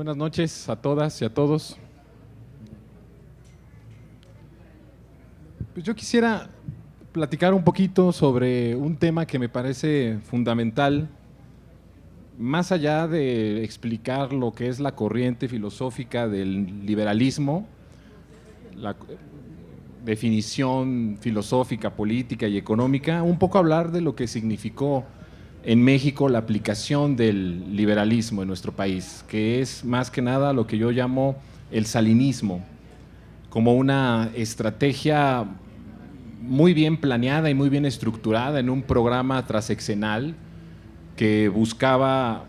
Buenas noches a todas y a todos. Pues yo quisiera platicar un poquito sobre un tema que me parece fundamental, más allá de explicar lo que es la corriente filosófica del liberalismo, la definición filosófica, política y económica, un poco hablar de lo que significó en México la aplicación del liberalismo en nuestro país, que es más que nada lo que yo llamo el salinismo, como una estrategia muy bien planeada y muy bien estructurada en un programa transeccional que buscaba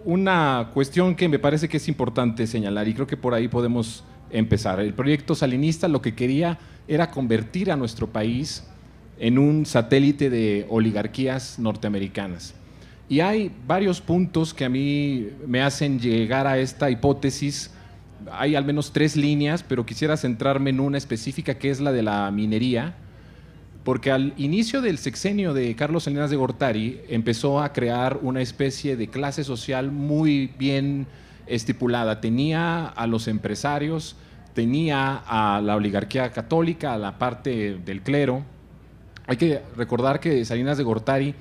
una cuestión que me parece que es importante señalar y creo que por ahí podemos empezar. El proyecto salinista lo que quería era convertir a nuestro país en un satélite de oligarquías norteamericanas. Y hay varios puntos que a mí me hacen llegar a esta hipótesis. Hay al menos 3 líneas, pero quisiera centrarme en una específica que es la de la minería, porque al inicio del sexenio de Carlos Salinas de Gortari empezó a crear una especie de clase social muy bien estipulada. Tenía a los empresarios, tenía a la oligarquía católica, a la parte del clero. Hay que recordar que Salinas de Gortari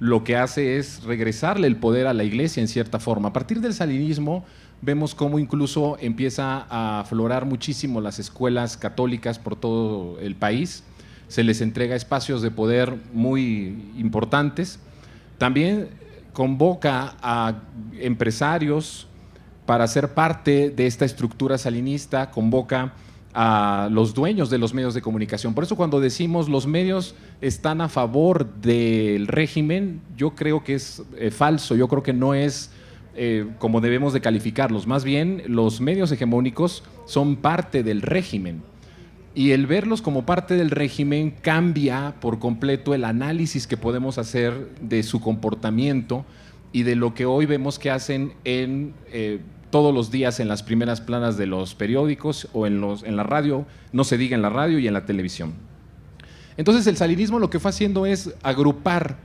lo que hace es regresarle el poder a la iglesia en cierta forma. A partir del salinismo vemos cómo incluso empieza a aflorar muchísimo las escuelas católicas por todo el país. Se les entrega espacios de poder muy importantes. También convoca a empresarios para ser parte de esta estructura salinista, convoca a los dueños de los medios de comunicación. Por eso cuando decimos los medios están a favor del régimen, yo creo que es falso, yo creo que no es como debemos de calificarlos. Más bien, los medios hegemónicos son parte del régimen. Y el verlos como parte del régimen cambia por completo el análisis que podemos hacer de su comportamiento y de lo que hoy vemos que hacen en todos los días en las primeras planas de los periódicos o en la radio, no se diga en la radio y en la televisión. Entonces el salinismo lo que fue haciendo es agrupar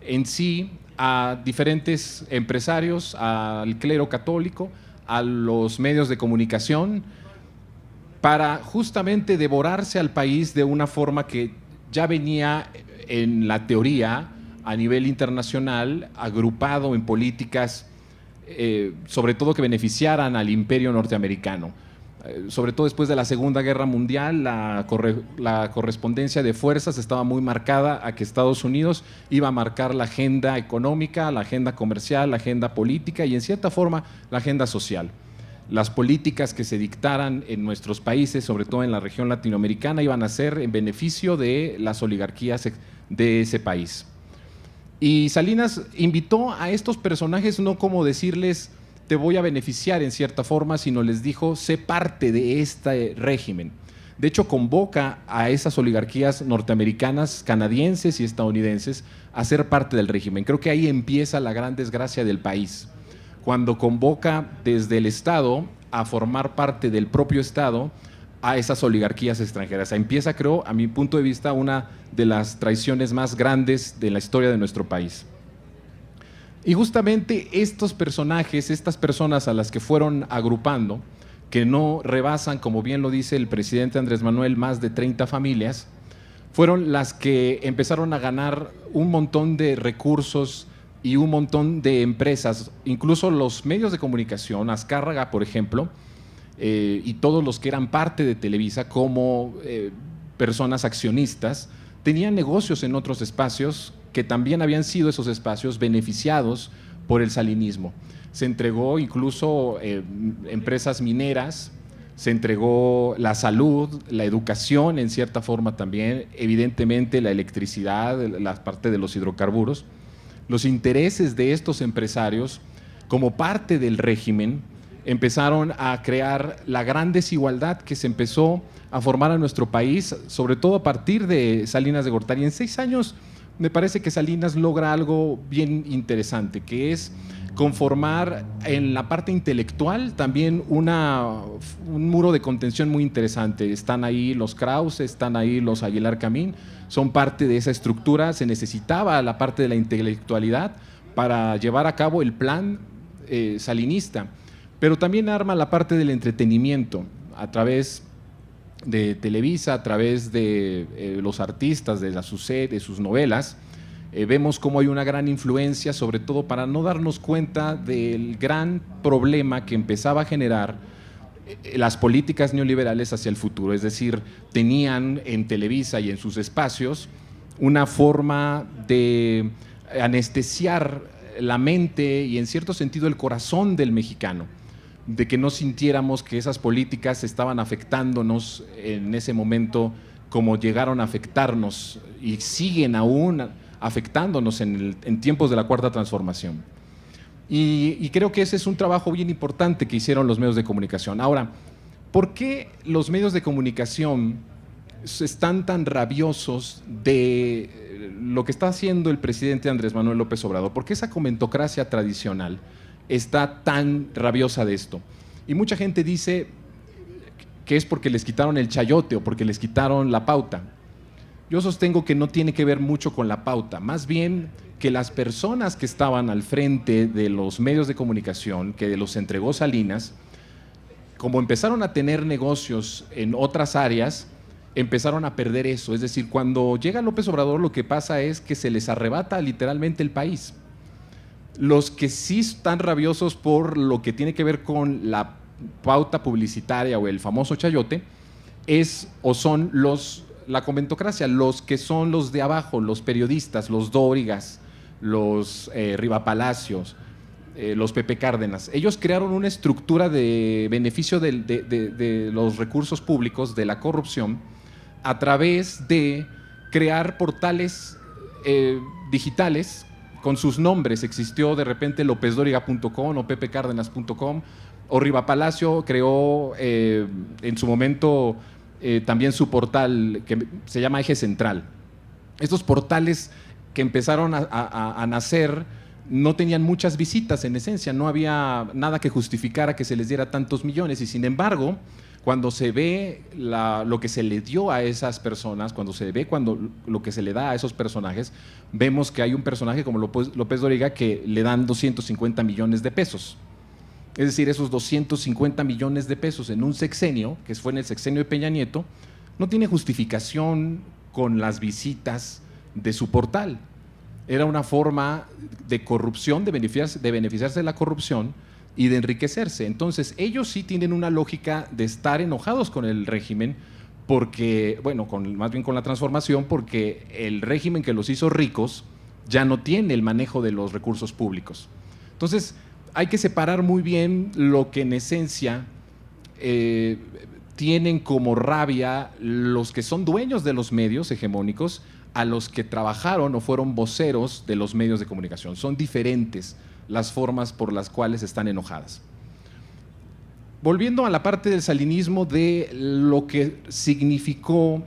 en sí a diferentes empresarios, al clero católico, a los medios de comunicación, para justamente devorarse al país de una forma que ya venía en la teoría a nivel internacional, agrupado en políticas sobre todo que beneficiaran al imperio norteamericano. Sobre todo después de la Segunda Guerra Mundial, la correspondencia de fuerzas estaba muy marcada a que Estados Unidos iba a marcar la agenda económica, la agenda comercial, la agenda política y en cierta forma la agenda social. Las políticas que se dictaran en nuestros países, sobre todo en la región latinoamericana, iban a ser en beneficio de las oligarquías de ese país. Y Salinas invitó a estos personajes no como decirles te voy a beneficiar en cierta forma, sino les dijo sé parte de este régimen. De hecho, convoca a esas oligarquías norteamericanas, canadienses y estadounidenses a ser parte del régimen. Creo que ahí empieza la gran desgracia del país, cuando convoca desde el Estado a formar parte del propio Estado a esas oligarquías extranjeras. Empieza, creo, a mi punto de vista, una de las traiciones más grandes de la historia de nuestro país. Y justamente estos personajes, estas personas a las que fueron agrupando, que no rebasan, como bien lo dice el presidente Andrés Manuel, más de 30 familias, fueron las que empezaron a ganar un montón de recursos y un montón de empresas, incluso los medios de comunicación, Azcárraga, por ejemplo, y todos los que eran parte de Televisa como personas accionistas, tenían negocios en otros espacios que también habían sido esos espacios beneficiados por el salinismo. Se entregó incluso empresas mineras, se entregó la salud, la educación en cierta forma también, evidentemente la electricidad, la parte de los hidrocarburos. Los intereses de estos empresarios, como parte del régimen, empezaron a crear la gran desigualdad que se empezó a formar en nuestro país, sobre todo a partir de Salinas de Gortari. En 6 años me parece que Salinas logra algo bien interesante, que es conformar en la parte intelectual también un muro de contención muy interesante. Están ahí los Krause, están ahí los Aguilar Camín, son parte de esa estructura. Se necesitaba la parte de la intelectualidad para llevar a cabo el plan salinista. pero también arma la parte del entretenimiento a través de Televisa, a través de los artistas, de sus novelas. Vemos cómo hay una gran influencia, sobre todo para no darnos cuenta del gran problema que empezaba a generar las políticas neoliberales hacia el futuro. Es decir, tenían en Televisa y en sus espacios una forma de anestesiar la mente y en cierto sentido el corazón del mexicano, de que no sintiéramos que esas políticas estaban afectándonos en ese momento como llegaron a afectarnos y siguen aún afectándonos en tiempos de la Cuarta Transformación. Y creo que ese es un trabajo bien importante que hicieron los medios de comunicación. Ahora, ¿por qué los medios de comunicación están tan rabiosos de lo que está haciendo el presidente Andrés Manuel López Obrador? ¿Por qué esa comentocracia tradicional está tan rabiosa de esto? Y mucha gente dice que es porque les quitaron el chayote o porque les quitaron la pauta. Yo sostengo que no tiene que ver mucho con la pauta, más bien que las personas que estaban al frente de los medios de comunicación, que los entregó Salinas, como empezaron a tener negocios en otras áreas, empezaron a perder eso. Es decir, cuando llega López Obrador, lo que pasa es que se les arrebata literalmente el país. Los que sí están rabiosos por lo que tiene que ver con la pauta publicitaria o el famoso chayote son la comentocracia, los que son los de abajo, los periodistas, los Dórigas, los Rivapalacios, los Pepe Cárdenas. Ellos crearon una estructura de beneficio de los recursos públicos, de la corrupción, a través de crear portales digitales con sus nombres. Existió de repente lopezdoriga.com o pepecárdenas.com, o Rivapalacio creó en su momento también su portal que se llama Eje Central. Estos portales que empezaron a nacer no tenían muchas visitas en esencia, no había nada que justificara que se les diera tantos millones, y sin embargo, cuando se ve lo que se le dio a esas personas, cuando se ve lo que se le da a esos personajes, vemos que hay un personaje como López Dóriga que le dan 250 millones de pesos. Es decir, esos 250 millones de pesos en un sexenio, que fue en el sexenio de Peña Nieto, no tiene justificación con las visitas de su portal. Era una forma de corrupción, de beneficiarse de la corrupción y de enriquecerse. Entonces, ellos sí tienen una lógica de estar enojados con el régimen, porque, bueno, más bien con la transformación, porque el régimen que los hizo ricos ya no tiene el manejo de los recursos públicos. Entonces, hay que separar muy bien lo que en esencia tienen como rabia los que son dueños de los medios hegemónicos a los que trabajaron o fueron voceros de los medios de comunicación. Son diferentes las formas por las cuales están enojadas. Volviendo a la parte del salinismo, de lo que significó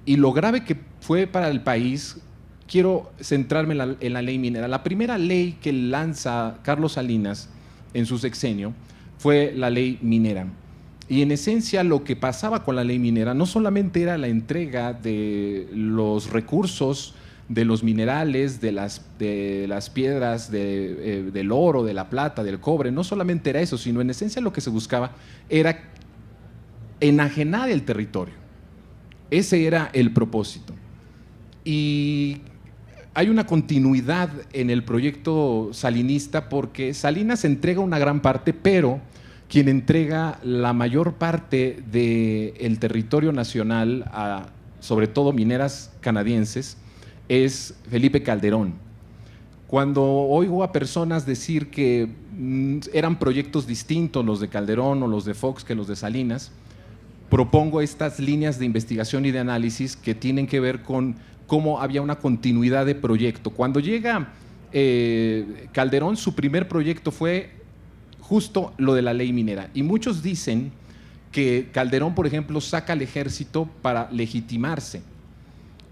y lo grave que fue para el país, quiero centrarme en la ley minera. La primera ley que lanza Carlos Salinas en su sexenio fue la ley minera. Y en esencia lo que pasaba con la ley minera no solamente era la entrega de los recursos, de los minerales, de las piedras, del oro, de la plata, del cobre, no solamente era eso, sino en esencia lo que se buscaba era enajenar el territorio. Ese era el propósito. Y hay una continuidad en el proyecto salinista, porque Salinas entrega una gran parte, pero quien entrega la mayor parte del territorio nacional a, sobre todo, mineras canadienses, es Felipe Calderón. Cuando oigo a personas decir que eran proyectos distintos los de Calderón o los de Fox que los de Salinas, propongo estas líneas de investigación y de análisis que tienen que ver con cómo había una continuidad de proyecto. Cuando llega Calderón, su primer proyecto fue justo lo de la ley minera. Y muchos dicen que Calderón, por ejemplo, saca al ejército para legitimarse.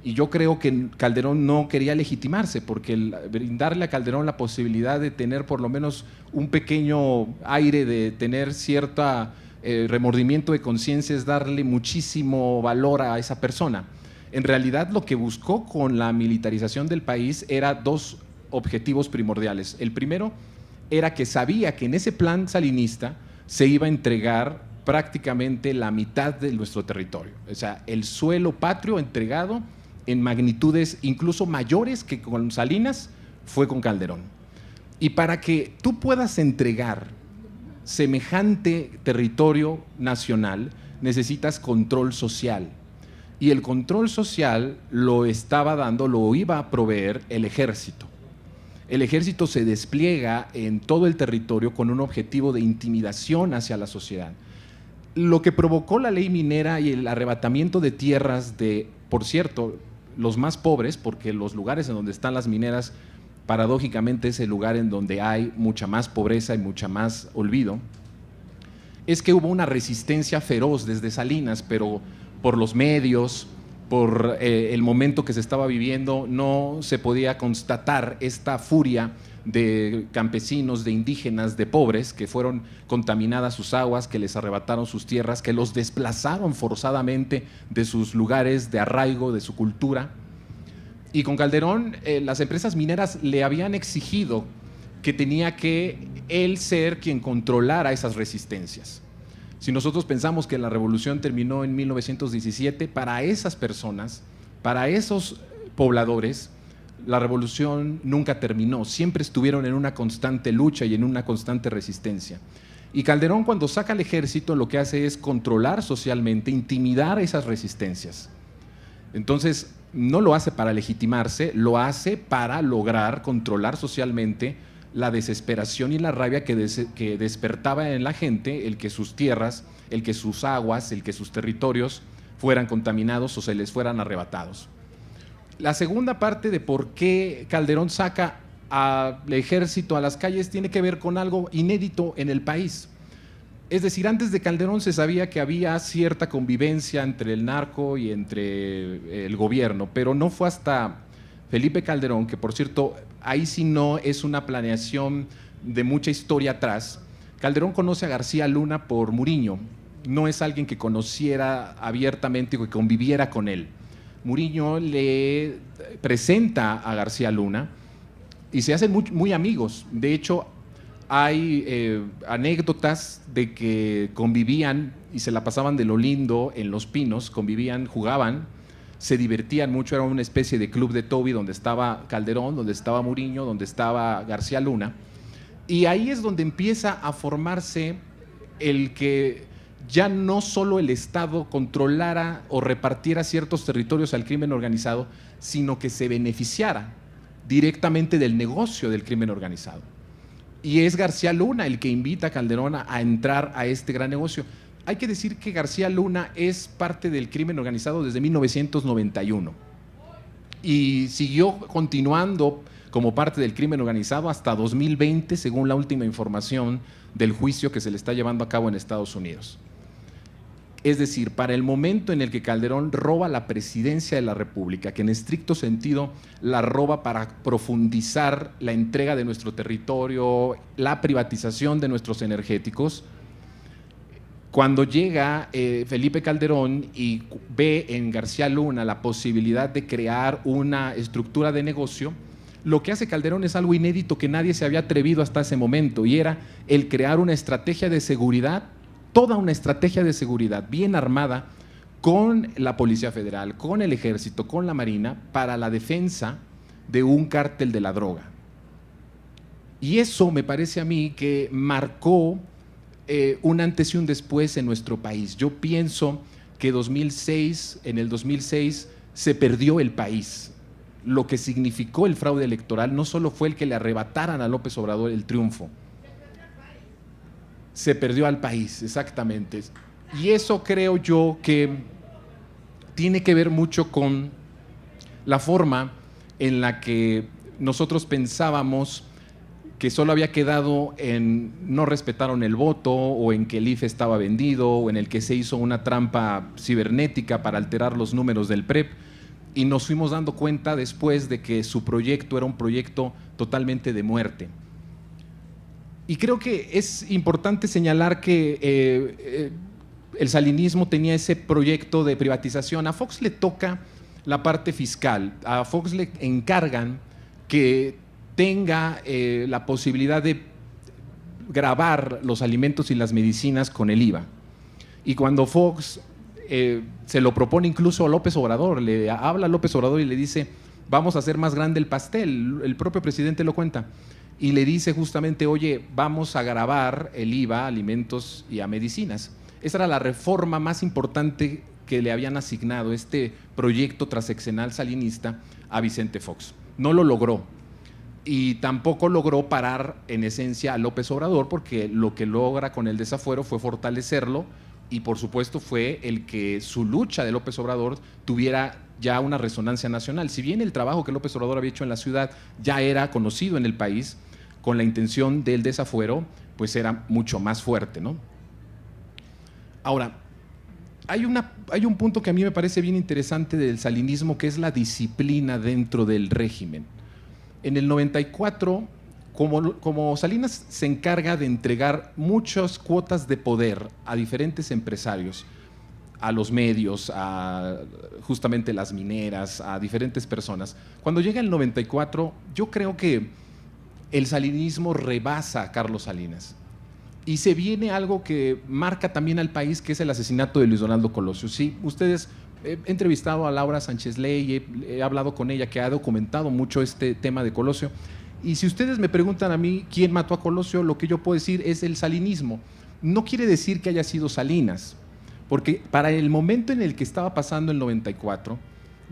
Y yo creo que Calderón no quería legitimarse, porque brindarle a Calderón la posibilidad de tener por lo menos un pequeño aire de tener cierto remordimiento de conciencia es darle muchísimo valor a esa persona. En realidad, lo que buscó con la militarización del país era dos objetivos primordiales. El primero era que sabía que en ese plan salinista se iba a entregar prácticamente la mitad de nuestro territorio. O sea, el suelo patrio entregado en magnitudes incluso mayores que con Salinas, fue con Calderón. Y para que tú puedas entregar semejante territorio nacional, necesitas control social. Y el control social lo estaba dando, lo iba a proveer el ejército. El ejército se despliega en todo el territorio con un objetivo de intimidación hacia la sociedad. Lo que provocó la ley minera y el arrebatamiento de tierras de, por cierto, los más pobres, porque los lugares en donde están las mineras, paradójicamente es el lugar en donde hay mucha más pobreza y mucha más olvido, es que hubo una resistencia feroz desde Salinas, pero por los medios, por el momento que se estaba viviendo, no se podía constatar esta furia de campesinos, de indígenas, de pobres, que fueron contaminadas sus aguas, que les arrebataron sus tierras, que los desplazaron forzadamente de sus lugares de arraigo, de su cultura. Y con Calderón, las empresas mineras le habían exigido que tenía que él ser quien controlara esas resistencias. Si nosotros pensamos que la revolución terminó en 1917, para esas personas, para esos pobladores, la revolución nunca terminó, siempre estuvieron en una constante lucha y en una constante resistencia. Y Calderón, cuando saca al ejército, lo que hace es controlar socialmente, intimidar esas resistencias. Entonces, no lo hace para legitimarse, lo hace para lograr controlar socialmente la desesperación y la rabia que despertaba en la gente el que sus tierras, el que sus aguas, el que sus territorios fueran contaminados o se les fueran arrebatados. La segunda parte de por qué Calderón saca al ejército a las calles tiene que ver con algo inédito en el país. Es decir, antes de Calderón se sabía que había cierta convivencia entre el narco y entre el gobierno, pero no fue hasta Felipe Calderón, que por cierto, ahí sí no es una planeación de mucha historia atrás. Calderón conoce a García Luna por Muriño, no es alguien que conociera abiertamente o que conviviera con él. Muriño le presenta a García Luna y se hacen muy amigos. De hecho, hay anécdotas de que convivían y se la pasaban de lo lindo en Los Pinos, convivían, jugaban, se divertían mucho, era una especie de club de Toby donde estaba Calderón, donde estaba Muriño, donde estaba García Luna. Y ahí es donde empieza a formarse el que ya no solo el Estado controlara o repartiera ciertos territorios al crimen organizado, sino que se beneficiara directamente del negocio del crimen organizado. Y es García Luna el que invita a Calderón a entrar a este gran negocio. Hay que decir que García Luna es parte del crimen organizado desde 1991 y siguió continuando como parte del crimen organizado hasta 2020, según la última información del juicio que se le está llevando a cabo en Estados Unidos. Es decir, para el momento en el que Calderón roba la presidencia de la República, que en estricto sentido la roba para profundizar la entrega de nuestro territorio, la privatización de nuestros energéticos, cuando llega Felipe Calderón y ve en García Luna la posibilidad de crear una estructura de negocio, lo que hace Calderón es algo inédito que nadie se había atrevido hasta ese momento, y era el crear una estrategia de seguridad, toda una estrategia de seguridad bien armada con la Policía Federal, con el Ejército, con la Marina, para la defensa de un cártel de la droga. Y eso me parece a mí que marcó un antes y un después en nuestro país. Yo pienso que en el 2006 se perdió el país. Lo que significó el fraude electoral no solo fue el que le arrebataran a López Obrador el triunfo, se perdió al país, exactamente. Y eso creo yo que tiene que ver mucho con la forma en la que nosotros pensábamos que solo había quedado en no respetaron el voto, o en que el IFE estaba vendido, o en el que se hizo una trampa cibernética para alterar los números del PREP, y nos fuimos dando cuenta después de que su proyecto era un proyecto totalmente de muerte. Y creo que es importante señalar que el salinismo tenía ese proyecto de privatización. A Fox le toca la parte fiscal, a Fox le encargan que tenga la posibilidad de gravar los alimentos y las medicinas con el IVA. Y cuando Fox se lo propone incluso a López Obrador, le habla a López Obrador y le dice, vamos a hacer más grande el pastel, el propio presidente lo cuenta, y le dice justamente, oye, vamos a gravar el IVA a alimentos y a medicinas. Esa era la reforma más importante que le habían asignado, este proyecto transeccional salinista, a Vicente Fox. No lo logró. Y tampoco logró parar en esencia a López Obrador, porque lo que logra con el desafuero fue fortalecerlo, y por supuesto fue el que su lucha de López Obrador tuviera ya una resonancia nacional. Si bien el trabajo que López Obrador había hecho en la ciudad ya era conocido en el país, con la intención del desafuero, pues era mucho más fuerte, ¿no? Ahora, hay un punto que a mí me parece bien interesante del salinismo, que es la disciplina dentro del régimen. En el 94, como Salinas se encarga de entregar muchas cuotas de poder a diferentes empresarios, a los medios, a justamente las mineras, a diferentes personas, cuando llega el 94, yo creo que el salinismo rebasa a Carlos Salinas. Y se viene algo que marca también al país, que es el asesinato de Luis Donaldo Colosio. Sí, ustedes, he entrevistado a Laura Sánchez Ley, he hablado con ella, que ha documentado mucho este tema de Colosio. Y si ustedes me preguntan a mí quién mató a Colosio, lo que yo puedo decir es el salinismo. No quiere decir que haya sido Salinas, porque para el momento en el que estaba pasando el 94,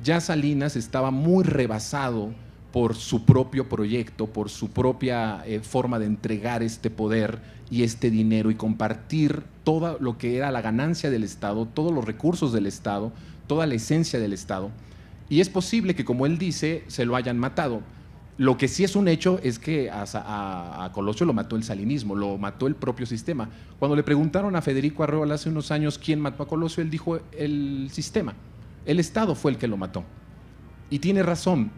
ya Salinas estaba muy rebasado por su propio proyecto, por su propia forma de entregar este poder y este dinero y compartir todo lo que era la ganancia del Estado, todos los recursos del Estado, toda la esencia del Estado. Y es posible que, como él dice, se lo hayan matado. Lo que sí es un hecho es que a Colosio lo mató el salinismo, lo mató el propio sistema. Cuando le preguntaron a Federico Arreola hace unos años quién mató a Colosio, él dijo el sistema, el Estado fue el que lo mató. Y tiene razón,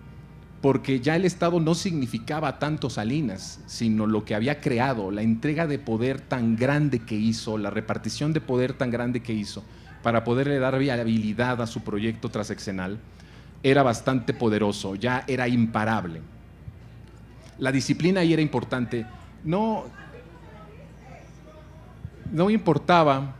porque ya el Estado no significaba tanto Salinas, sino lo que había creado, la entrega de poder tan grande que hizo, la repartición de poder tan grande que hizo, para poderle dar viabilidad a su proyecto transeccional, era bastante poderoso, ya era imparable. La disciplina ahí era importante. No importaba.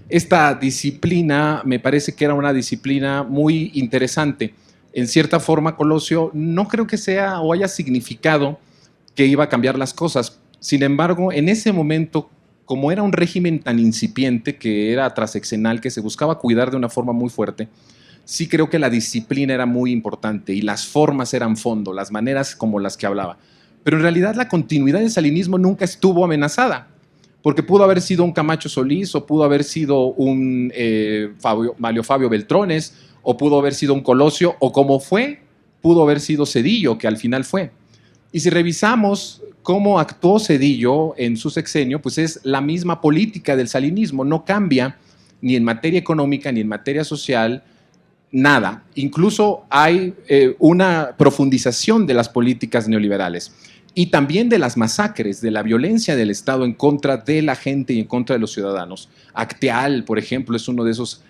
Esta disciplina me parece que era una disciplina muy interesante. En cierta forma, Colosio no creo que sea o haya significado que iba a cambiar las cosas. Sin embargo, en ese momento, como era un régimen tan incipiente, que era transeccional, que se buscaba cuidar de una forma muy fuerte, sí creo que la disciplina era muy importante y las formas eran fondo, las maneras como las que hablaba. Pero en realidad la continuidad del salinismo nunca estuvo amenazada, porque pudo haber sido un Camacho Solís, o pudo haber sido un Mario Fabio Beltrones, o pudo haber sido un Colosio, o como fue, pudo haber sido Zedillo, que al final fue. Y si revisamos cómo actuó Zedillo en su sexenio, pues es la misma política del salinismo, no cambia ni en materia económica ni en materia social, nada. Incluso hay una profundización de las políticas neoliberales y también de las masacres, de la violencia del Estado en contra de la gente y en contra de los ciudadanos. Acteal, por ejemplo, es uno de esos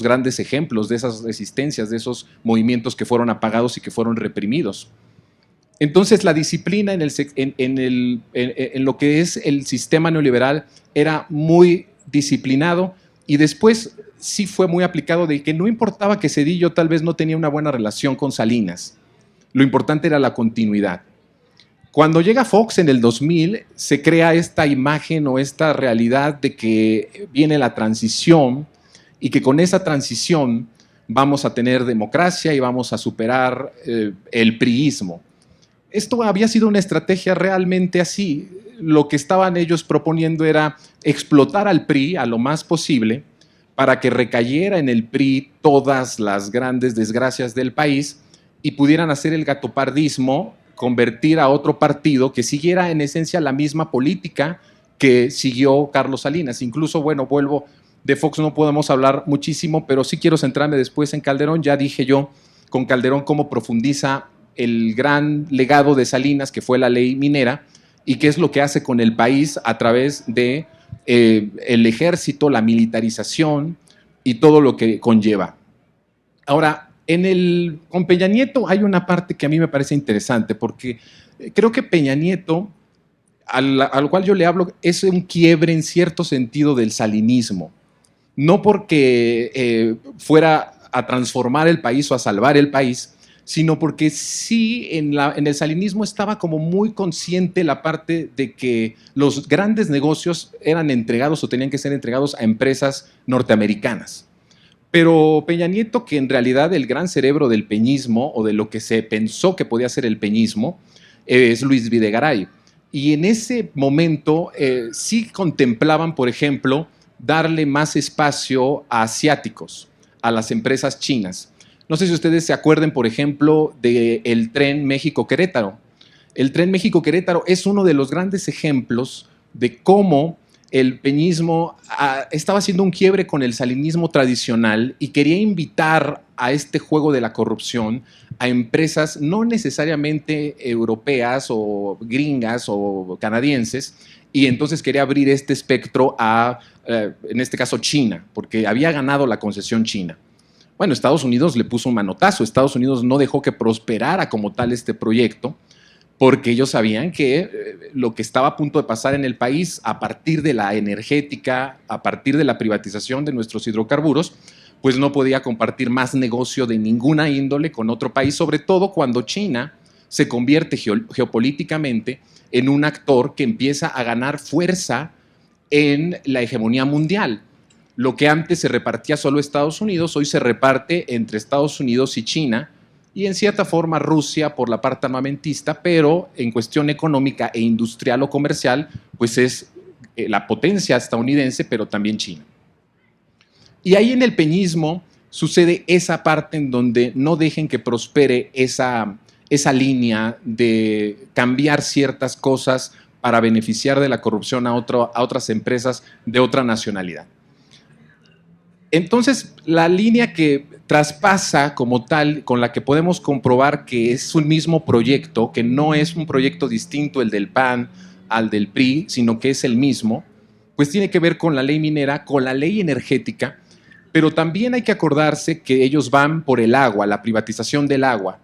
grandes ejemplos, de esas resistencias, de esos movimientos que fueron apagados y que fueron reprimidos. Entonces, la disciplina en lo que es el sistema neoliberal era muy disciplinado, y después sí fue muy aplicado, de que no importaba que Zedillo tal vez no tenía una buena relación con Salinas, lo importante era la continuidad. Cuando llega Fox en el 2000, se crea esta imagen o esta realidad de que viene la transición y que con esa transición vamos a tener democracia y vamos a superar el priismo. Esto había sido una estrategia realmente así. Lo que estaban ellos proponiendo era explotar al PRI a lo más posible para que recayera en el PRI todas las grandes desgracias del país y pudieran hacer el gatopardismo, convertir a otro partido que siguiera en esencia la misma política que siguió Carlos Salinas. Incluso, bueno, vuelvo, de Fox no podemos hablar muchísimo, pero sí quiero centrarme después en Calderón. Ya dije yo con Calderón cómo profundiza el gran legado de Salinas, que fue la ley minera, y qué es lo que hace con el país a través de el ejército, la militarización y todo lo que conlleva. Ahora, con Peña Nieto hay una parte que a mí me parece interesante, porque creo que Peña Nieto al cual yo le hablo es un quiebre en cierto sentido del salinismo. No porque fuera a transformar el país o a salvar el país, sino porque sí en el salinismo estaba como muy consciente la parte de que los grandes negocios eran entregados o tenían que ser entregados a empresas norteamericanas. Pero Peña Nieto, que en realidad el gran cerebro del peñismo o de lo que se pensó que podía ser el peñismo, es Luis Videgaray. Y en ese momento sí contemplaban, por ejemplo, darle más espacio a asiáticos, a las empresas chinas. No sé si ustedes se acuerden, por ejemplo, del tren México-Querétaro. El tren México-Querétaro es uno de los grandes ejemplos de cómo el peñismo estaba haciendo un quiebre con el salinismo tradicional y quería invitar a este juego de la corrupción a empresas no necesariamente europeas o gringas o canadienses, y entonces quería abrir este espectro a, en este caso, China, porque había ganado la concesión China. Bueno, Estados Unidos le puso un manotazo. Estados Unidos no dejó que prosperara como tal este proyecto, porque ellos sabían que lo que estaba a punto de pasar en el país a partir de la energética, a partir de la privatización de nuestros hidrocarburos, pues no podía compartir más negocio de ninguna índole con otro país, sobre todo cuando China se convierte geopolíticamente en un actor que empieza a ganar fuerza en la hegemonía mundial. Lo que antes se repartía solo Estados Unidos, hoy se reparte entre Estados Unidos y China, y en cierta forma Rusia por la parte armamentista, pero en cuestión económica e industrial o comercial, pues es la potencia estadounidense, pero también China. Y ahí en el peñismo sucede esa parte en donde no dejen que prospere esa línea de cambiar ciertas cosas para beneficiar de la corrupción a otras empresas de otra nacionalidad. Entonces, la línea que traspasa como tal, con la que podemos comprobar que es un mismo proyecto, que no es un proyecto distinto el del PAN al del PRI, sino que es el mismo, pues tiene que ver con la ley minera, con la ley energética, pero también hay que acordarse que ellos van por el agua, la privatización del agua,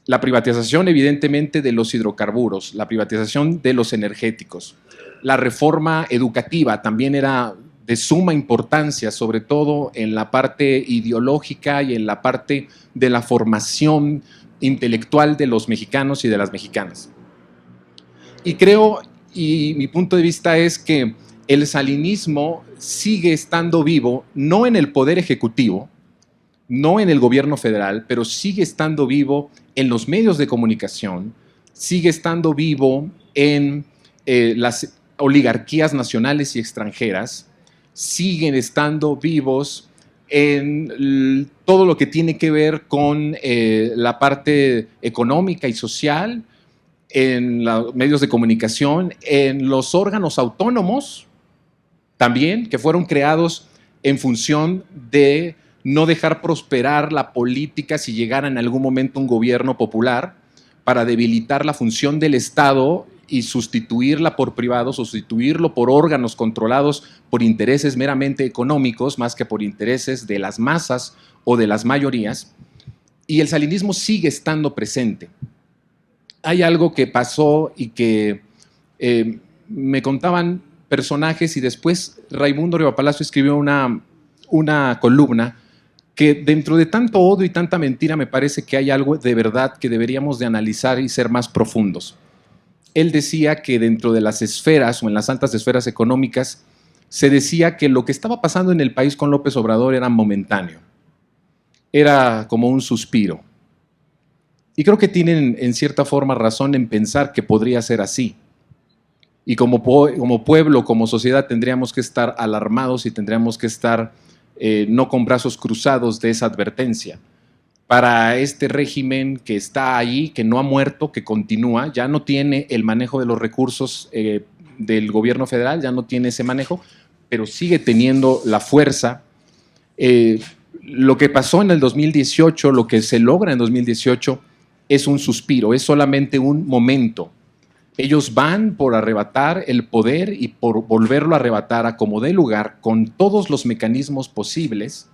la privatización evidentemente de los hidrocarburos, la privatización de los energéticos, la reforma educativa también era de suma importancia, sobre todo en la parte ideológica y en la parte de la formación intelectual de los mexicanos y de las mexicanas. Y creo, y mi punto de vista es que el salinismo sigue estando vivo, no en el poder ejecutivo, no en el gobierno federal, pero sigue estando vivo en los medios de comunicación, sigue estando vivo en las oligarquías nacionales y extranjeras, siguen estando vivos en todo lo que tiene que ver con la parte económica y social, en los medios de comunicación, en los órganos autónomos también, que fueron creados en función de no dejar prosperar la política si llegara en algún momento un gobierno popular, para debilitar la función del Estado y sustituirla por privados, sustituirlo por órganos controlados por intereses meramente económicos, más que por intereses de las masas o de las mayorías. Y el salinismo sigue estando presente. Hay algo que pasó y que me contaban personajes, y después Raimundo Rivapalacio escribió una columna que dentro de tanto odio y tanta mentira me parece que hay algo de verdad que deberíamos de analizar y ser más profundos. Él decía que dentro de las esferas o en las altas esferas económicas se decía que lo que estaba pasando en el país con López Obrador era momentáneo, era como un suspiro. Y creo que tienen en cierta forma razón en pensar que podría ser así. Y como pueblo, como sociedad, tendríamos que estar alarmados y tendríamos que estar no con brazos cruzados de esa advertencia. Para este régimen que está ahí, que no ha muerto, que continúa, ya no tiene el manejo de los recursos del gobierno federal, ya no tiene ese manejo, pero sigue teniendo la fuerza. Lo que pasó en el 2018, lo que se logra en 2018, es un suspiro, es solamente un momento. Ellos van por arrebatar el poder y por volverlo a arrebatar a como dé lugar, con todos los mecanismos posibles,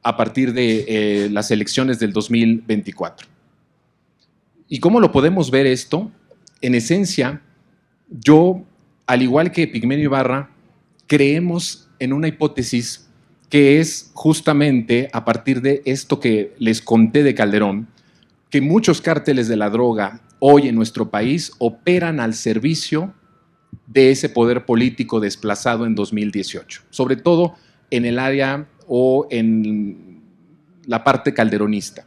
a partir de las elecciones del 2024. ¿Y cómo lo podemos ver esto? En esencia, Yo, al igual que Pigmenio Ibarra, creemos en una hipótesis que es justamente a partir de esto que les conté de Calderón, que muchos cárteles de la droga hoy en nuestro país operan al servicio de ese poder político desplazado en 2018, sobre todo en el área o en la parte calderonista.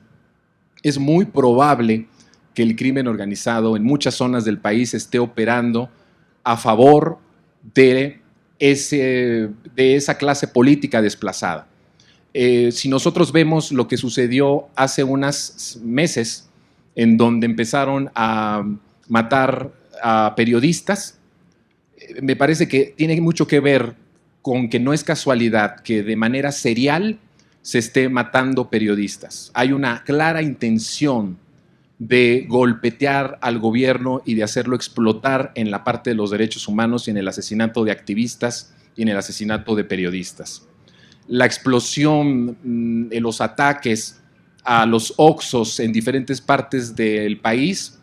Es muy probable que el crimen organizado en muchas zonas del país esté operando a favor de esa clase política desplazada. Si nosotros vemos lo que sucedió hace unos meses, en donde empezaron a matar a periodistas, me parece que tiene mucho que ver con que no es casualidad que de manera serial se esté matando periodistas. Hay una clara intención de golpetear al gobierno y de hacerlo explotar en la parte de los derechos humanos y en el asesinato de activistas y en el asesinato de periodistas. La explosión de los ataques a los Oxxos en diferentes partes del país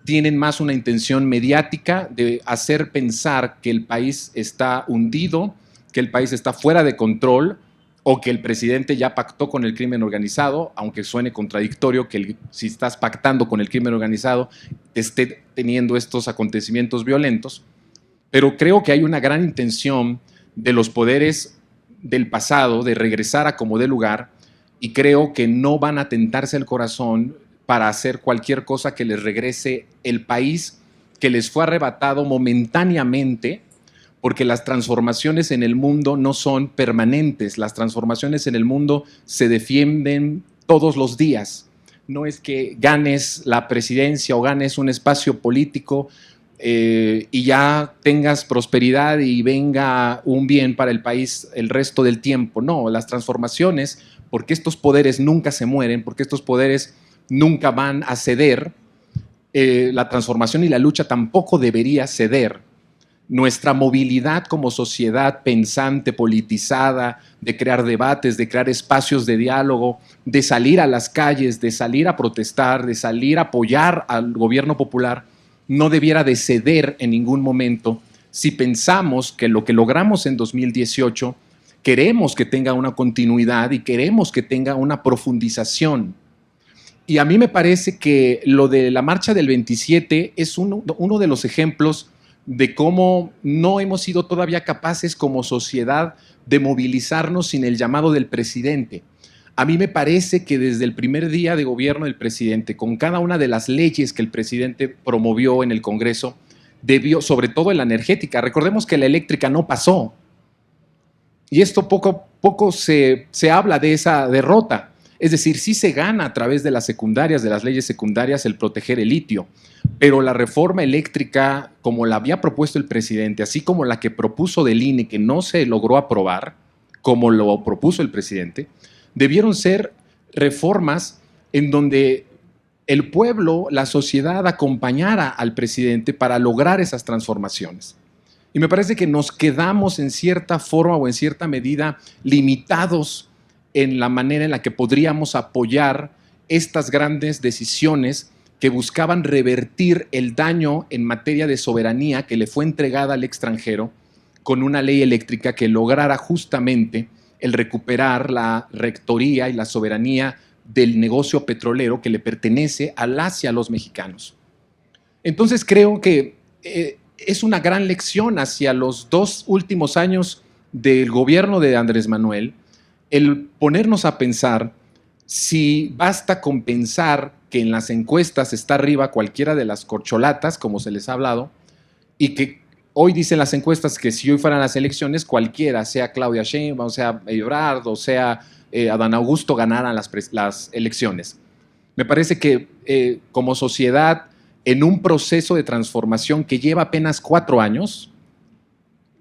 tienen más una intención mediática de hacer pensar que el país está hundido, que el país está fuera de control o que el presidente ya pactó con el crimen organizado, aunque suene contradictorio que si estás pactando con el crimen organizado esté teniendo estos acontecimientos violentos. Pero creo que hay una gran intención de los poderes del pasado de regresar a como dé lugar, y creo que no van a tentarse el corazón para hacer cualquier cosa que les regrese el país que les fue arrebatado momentáneamente, porque las transformaciones en el mundo no son permanentes, las transformaciones en el mundo se defienden todos los días. No es que ganes la presidencia o ganes un espacio político y ya tengas prosperidad y venga un bien para el país el resto del tiempo. No, las transformaciones, porque estos poderes nunca se mueren, porque estos poderes nunca van a ceder, la transformación y la lucha tampoco debería ceder. Nuestra movilidad como sociedad pensante, politizada, de crear debates, de crear espacios de diálogo, de salir a las calles, de salir a protestar, de salir a apoyar al gobierno popular, no debiera de ceder en ningún momento si pensamos que lo que logramos en 2018 queremos que tenga una continuidad y queremos que tenga una profundización. Y a mí me parece que lo de la marcha del 27 es uno de los ejemplos de cómo no hemos sido todavía capaces como sociedad de movilizarnos sin el llamado del presidente. A mí me parece que desde el primer día de gobierno del presidente, con cada una de las leyes que el presidente promovió en el Congreso, debió, sobre todo en la energética, recordemos que la eléctrica no pasó. Y esto poco a poco se habla de esa derrota. Es decir, sí se gana a través de las secundarias, de las leyes secundarias, el proteger el litio, pero la reforma eléctrica, como la había propuesto el presidente, así como la que propuso del INE, que no se logró aprobar, como lo propuso el presidente, debieron ser reformas en donde el pueblo, la sociedad acompañara al presidente para lograr esas transformaciones. Y me parece que nos quedamos en cierta forma o en cierta medida limitados en la manera en la que podríamos apoyar estas grandes decisiones que buscaban revertir el daño en materia de soberanía que le fue entregada al extranjero con una ley eléctrica que lograra justamente el recuperar la rectoría y la soberanía del negocio petrolero que le pertenece al hacia los mexicanos. Entonces creo que es una gran lección hacia los 2 últimos años del gobierno de Andrés Manuel, el ponernos a pensar si basta con pensar que en las encuestas está arriba cualquiera de las corcholatas, como se les ha hablado, y que hoy dicen las encuestas que si hoy fueran las elecciones, cualquiera, sea Claudia Sheinbaum, sea Ebrard, o sea Adán Augusto, ganaran las elecciones. Me parece que como sociedad, en un proceso de transformación que lleva apenas 4 años,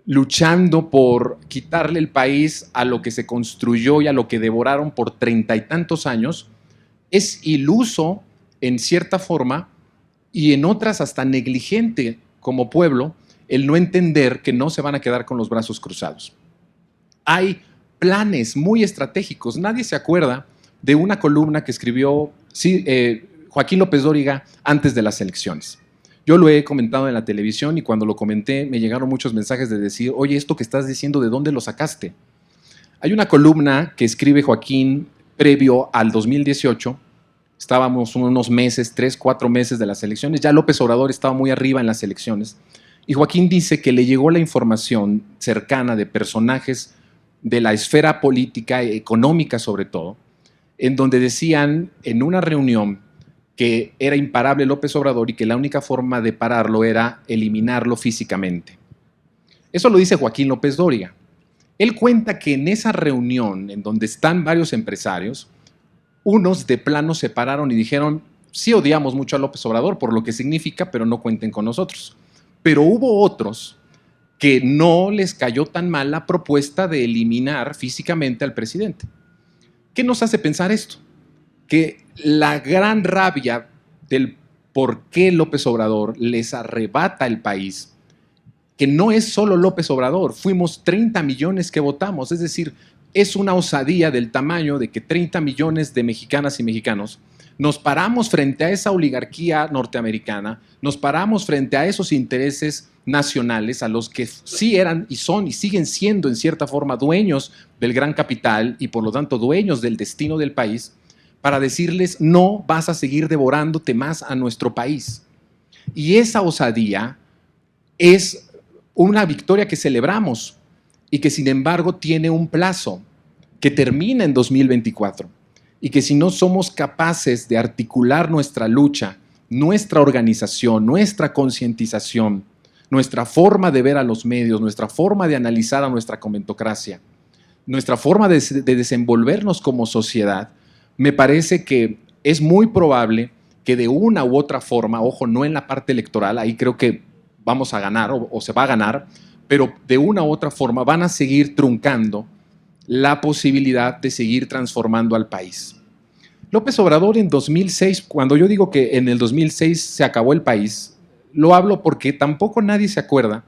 luchando por quitarle el país a lo que se construyó y a lo que devoraron por 30 y tantos años, es iluso en cierta forma y en otras hasta negligente como pueblo el no entender que no se van a quedar con los brazos cruzados. Hay planes muy estratégicos. Nadie se acuerda de una columna que escribió Joaquín López Dóriga antes de las elecciones. Yo lo he comentado en la televisión y cuando lo comenté me llegaron muchos mensajes de decir, oye, esto que estás diciendo, ¿de dónde lo sacaste? Hay una columna que escribe Joaquín previo al 2018. Estábamos unos meses, 3, 4 meses de las elecciones. Ya López Obrador estaba muy arriba en las elecciones. Y Joaquín dice que le llegó la información cercana de personajes de la esfera política, económica sobre todo, en donde decían en una reunión que era imparable López Obrador y que la única forma de pararlo era eliminarlo físicamente. Eso lo dice Joaquín López Dóriga. Él cuenta que en esa reunión, en donde están varios empresarios, unos de plano se pararon y dijeron, sí odiamos mucho a López Obrador por lo que significa, pero no cuenten con nosotros. Pero hubo otros que no les cayó tan mal la propuesta de eliminar físicamente al presidente. ¿Qué nos hace pensar esto? Que la gran rabia del por qué López Obrador les arrebata el país, que no es solo López Obrador, fuimos 30 millones que votamos, es decir, es una osadía del tamaño de que 30 millones de mexicanas y mexicanos nos paramos frente a esa oligarquía norteamericana, nos paramos frente a esos intereses nacionales a los que sí eran y son y siguen siendo en cierta forma dueños del gran capital y por lo tanto dueños del destino del país, para decirles no vas a seguir devorándote más a nuestro país. Y esa osadía es una victoria que celebramos y que sin embargo tiene un plazo que termina en 2024 y que si no somos capaces de articular nuestra lucha, nuestra organización, nuestra concientización, nuestra forma de ver a los medios, nuestra forma de analizar a nuestra comentocracia, nuestra forma de desenvolvernos como sociedad, me parece que es muy probable que de una u otra forma, ojo, no en la parte electoral, ahí creo que vamos a ganar o se va a ganar, pero de una u otra forma van a seguir truncando la posibilidad de seguir transformando al país. López Obrador en 2006, cuando yo digo que en el 2006 se acabó el país, lo hablo porque tampoco nadie se acuerda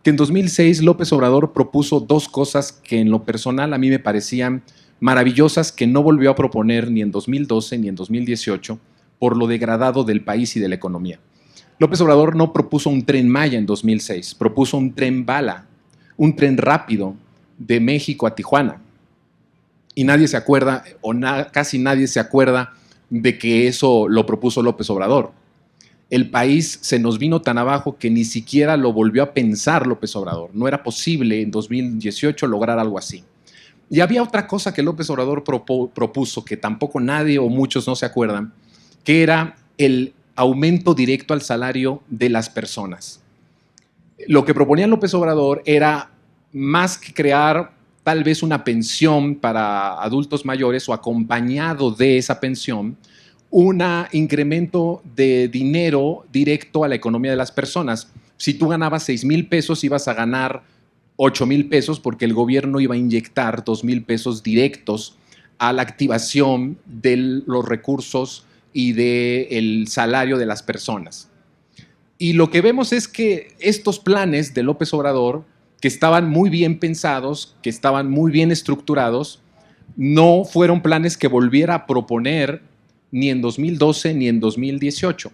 que en 2006 López Obrador propuso dos cosas que en lo personal a mí me parecían maravillosas, que no volvió a proponer ni en 2012 ni en 2018 por lo degradado del país y de la economía. López Obrador no propuso un tren Maya en 2006, propuso un tren bala, un tren rápido de México a Tijuana. Y nadie se acuerda, o casi nadie se acuerda de que eso lo propuso López Obrador. El país se nos vino tan abajo que ni siquiera lo volvió a pensar López Obrador. No era posible en 2018 lograr algo así. Y había otra cosa que López Obrador propuso, que tampoco nadie o muchos no se acuerdan, que era el aumento directo al salario de las personas. Lo que proponía López Obrador era más que crear tal vez una pensión para adultos mayores o acompañado de esa pensión, un incremento de dinero directo a la economía de las personas. Si tú ganabas 6,000 pesos, ibas a ganar 8,000 pesos porque el gobierno iba a inyectar 2,000 pesos directos a la activación de los recursos y del salario de las personas. Y lo que vemos es que estos planes de López Obrador, que estaban muy bien pensados, que estaban muy bien estructurados, no fueron planes que volviera a proponer ni en 2012 ni en 2018,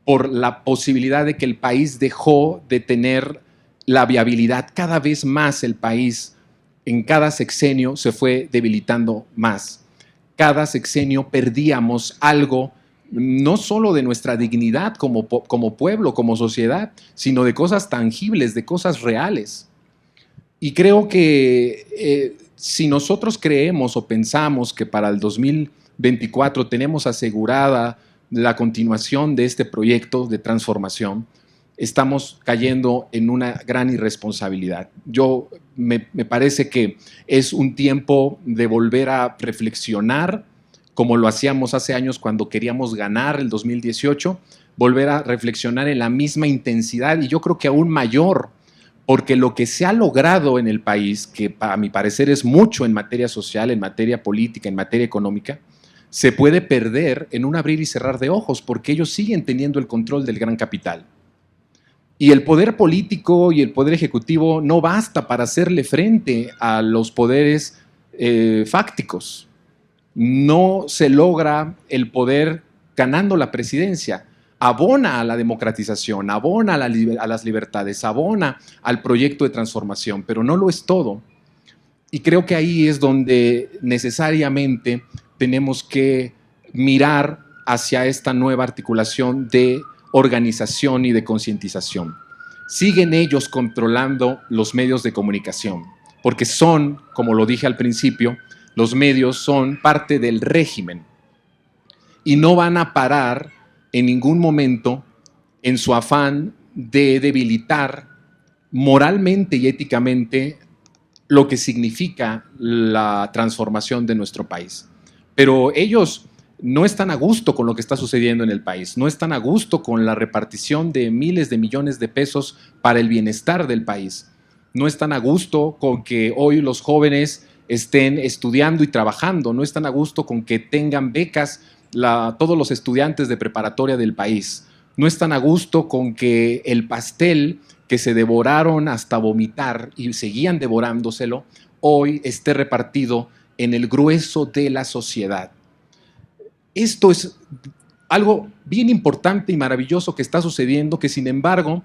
por la posibilidad de que el país dejó de tener la viabilidad. Cada vez más el país, en cada sexenio, se fue debilitando más. Cada sexenio perdíamos algo, no solo de nuestra dignidad como pueblo, como sociedad, sino de cosas tangibles, de cosas reales. Y creo que si nosotros creemos o pensamos que para el 2024 tenemos asegurada la continuación de este proyecto de transformación, estamos cayendo en una gran irresponsabilidad. Me parece que es un tiempo de volver a reflexionar, como lo hacíamos hace años cuando queríamos ganar el 2018, volver a reflexionar en la misma intensidad y yo creo que aún mayor, porque lo que se ha logrado en el país, que a mi parecer es mucho en materia social, en materia política, en materia económica, se puede perder en un abrir y cerrar de ojos, porque ellos siguen teniendo el control del gran capital. Y el poder político y el poder ejecutivo no basta para hacerle frente a los poderes fácticos. No se logra el poder ganando la presidencia. abona a la democratización, abona a las libertades, abona al proyecto de transformación, pero no lo es todo. Y creo que ahí es donde necesariamente tenemos que mirar hacia esta nueva articulación de organización y de concientización. Siguen ellos controlando los medios de comunicación, porque son, como lo dije al principio, los medios son parte del régimen y no van a parar en ningún momento en su afán de debilitar moralmente y éticamente lo que significa la transformación de nuestro país. Pero ellos no están a gusto con lo que está sucediendo en el país, no están a gusto con la repartición de miles de millones de pesos para el bienestar del país, no están a gusto con que hoy los jóvenes estén estudiando y trabajando, no están a gusto con que tengan becas todos los estudiantes de preparatoria del país, no están a gusto con que el pastel que se devoraron hasta vomitar y seguían devorándoselo, hoy esté repartido en el grueso de la sociedad. Esto es algo bien importante y maravilloso que está sucediendo, que sin embargo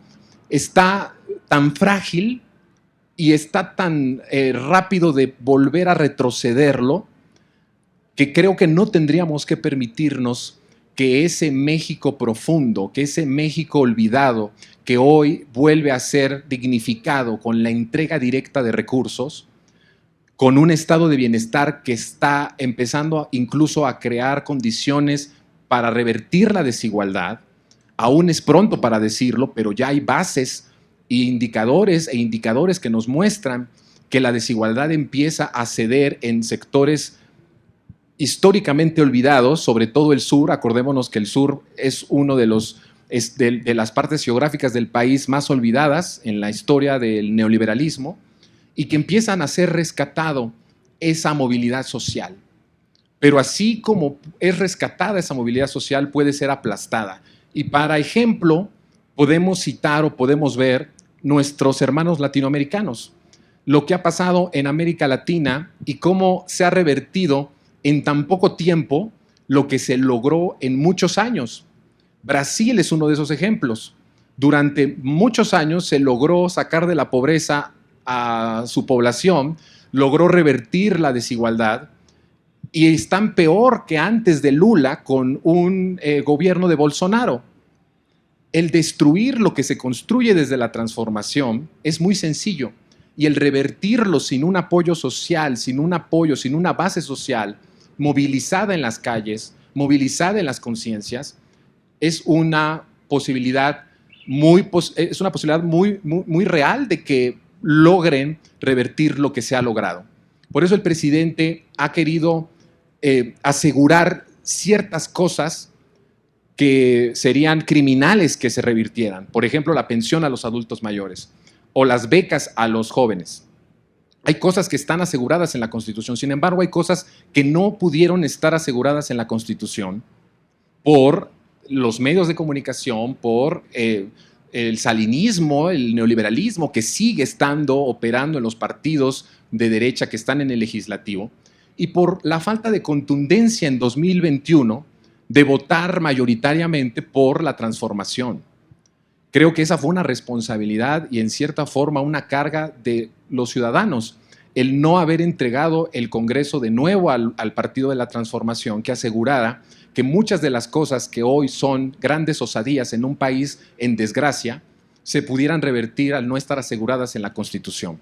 está tan frágil y está tan rápido de volver a retrocederlo, que creo que no tendríamos que permitirnos que ese México profundo, que ese México olvidado, que hoy vuelve a ser dignificado con la entrega directa de recursos, con un estado de bienestar que está empezando incluso a crear condiciones para revertir la desigualdad. Aún es pronto para decirlo, pero ya hay bases e indicadores que nos muestran que la desigualdad empieza a ceder en sectores históricamente olvidados, sobre todo el sur. Acordémonos que el sur es uno de las partes geográficas del país más olvidadas en la historia del neoliberalismo, y que empiezan a ser rescatado esa movilidad social. Pero así como es rescatada esa movilidad social, puede ser aplastada. Y para ejemplo, podemos citar o podemos ver nuestros hermanos latinoamericanos, lo que ha pasado en América Latina y cómo se ha revertido en tan poco tiempo lo que se logró en muchos años. Brasil es uno de esos ejemplos. Durante muchos años se logró sacar de la pobreza a su población, logró revertir la desigualdad y están peor que antes de Lula con un gobierno de Bolsonaro. El destruir lo que se construye desde la transformación es muy sencillo, y el revertirlo sin un apoyo social, sin un apoyo, sin una base social movilizada en las calles, movilizada en las conciencias, es una posibilidad muy real de que logren revertir lo que se ha logrado. Por eso el presidente ha querido asegurar ciertas cosas que serían criminales que se revirtieran. Por ejemplo, la pensión a los adultos mayores o las becas a los jóvenes. Hay cosas que están aseguradas en la Constitución, sin embargo, hay cosas que no pudieron estar aseguradas en la Constitución por los medios de comunicación, por el salinismo, el neoliberalismo que sigue estando operando en los partidos de derecha que están en el legislativo, y por la falta de contundencia en 2021 de votar mayoritariamente por la transformación. Creo que esa fue una responsabilidad y en cierta forma una carga de los ciudadanos, el no haber entregado el Congreso de nuevo al Partido de la Transformación, que asegurara que muchas de las cosas que hoy son grandes osadías en un país en desgracia se pudieran revertir al no estar aseguradas en la Constitución.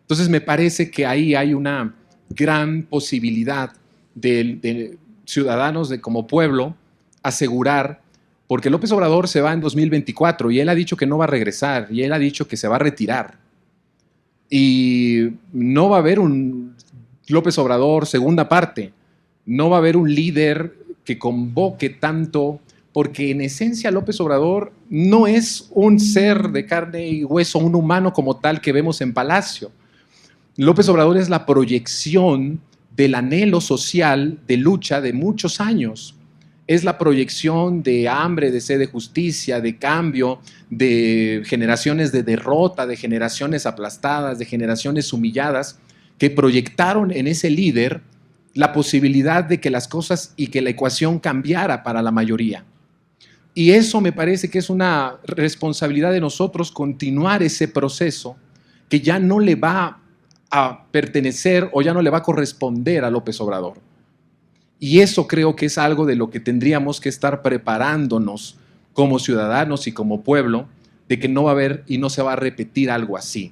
Entonces me parece que ahí hay una gran posibilidad de ciudadanos como pueblo asegurar, porque López Obrador se va en 2024 y él ha dicho que no va a regresar y él ha dicho que se va a retirar. Y no va a haber un López Obrador segunda parte, no va a haber un líder que convoque tanto, porque en esencia López Obrador no es un ser de carne y hueso, un humano como tal que vemos en Palacio. López Obrador es la proyección del anhelo social de lucha de muchos años. Es la proyección de hambre, de sed de justicia, de cambio, de generaciones de derrota, de generaciones aplastadas, de generaciones humilladas, que proyectaron en ese líder la posibilidad de que las cosas y que la ecuación cambiara para la mayoría. Y eso me parece que es una responsabilidad de nosotros continuar ese proceso que ya no le va a pertenecer o ya no le va a corresponder a López Obrador. Y eso creo que es algo de lo que tendríamos que estar preparándonos como ciudadanos y como pueblo, de que no va a haber y no se va a repetir algo así.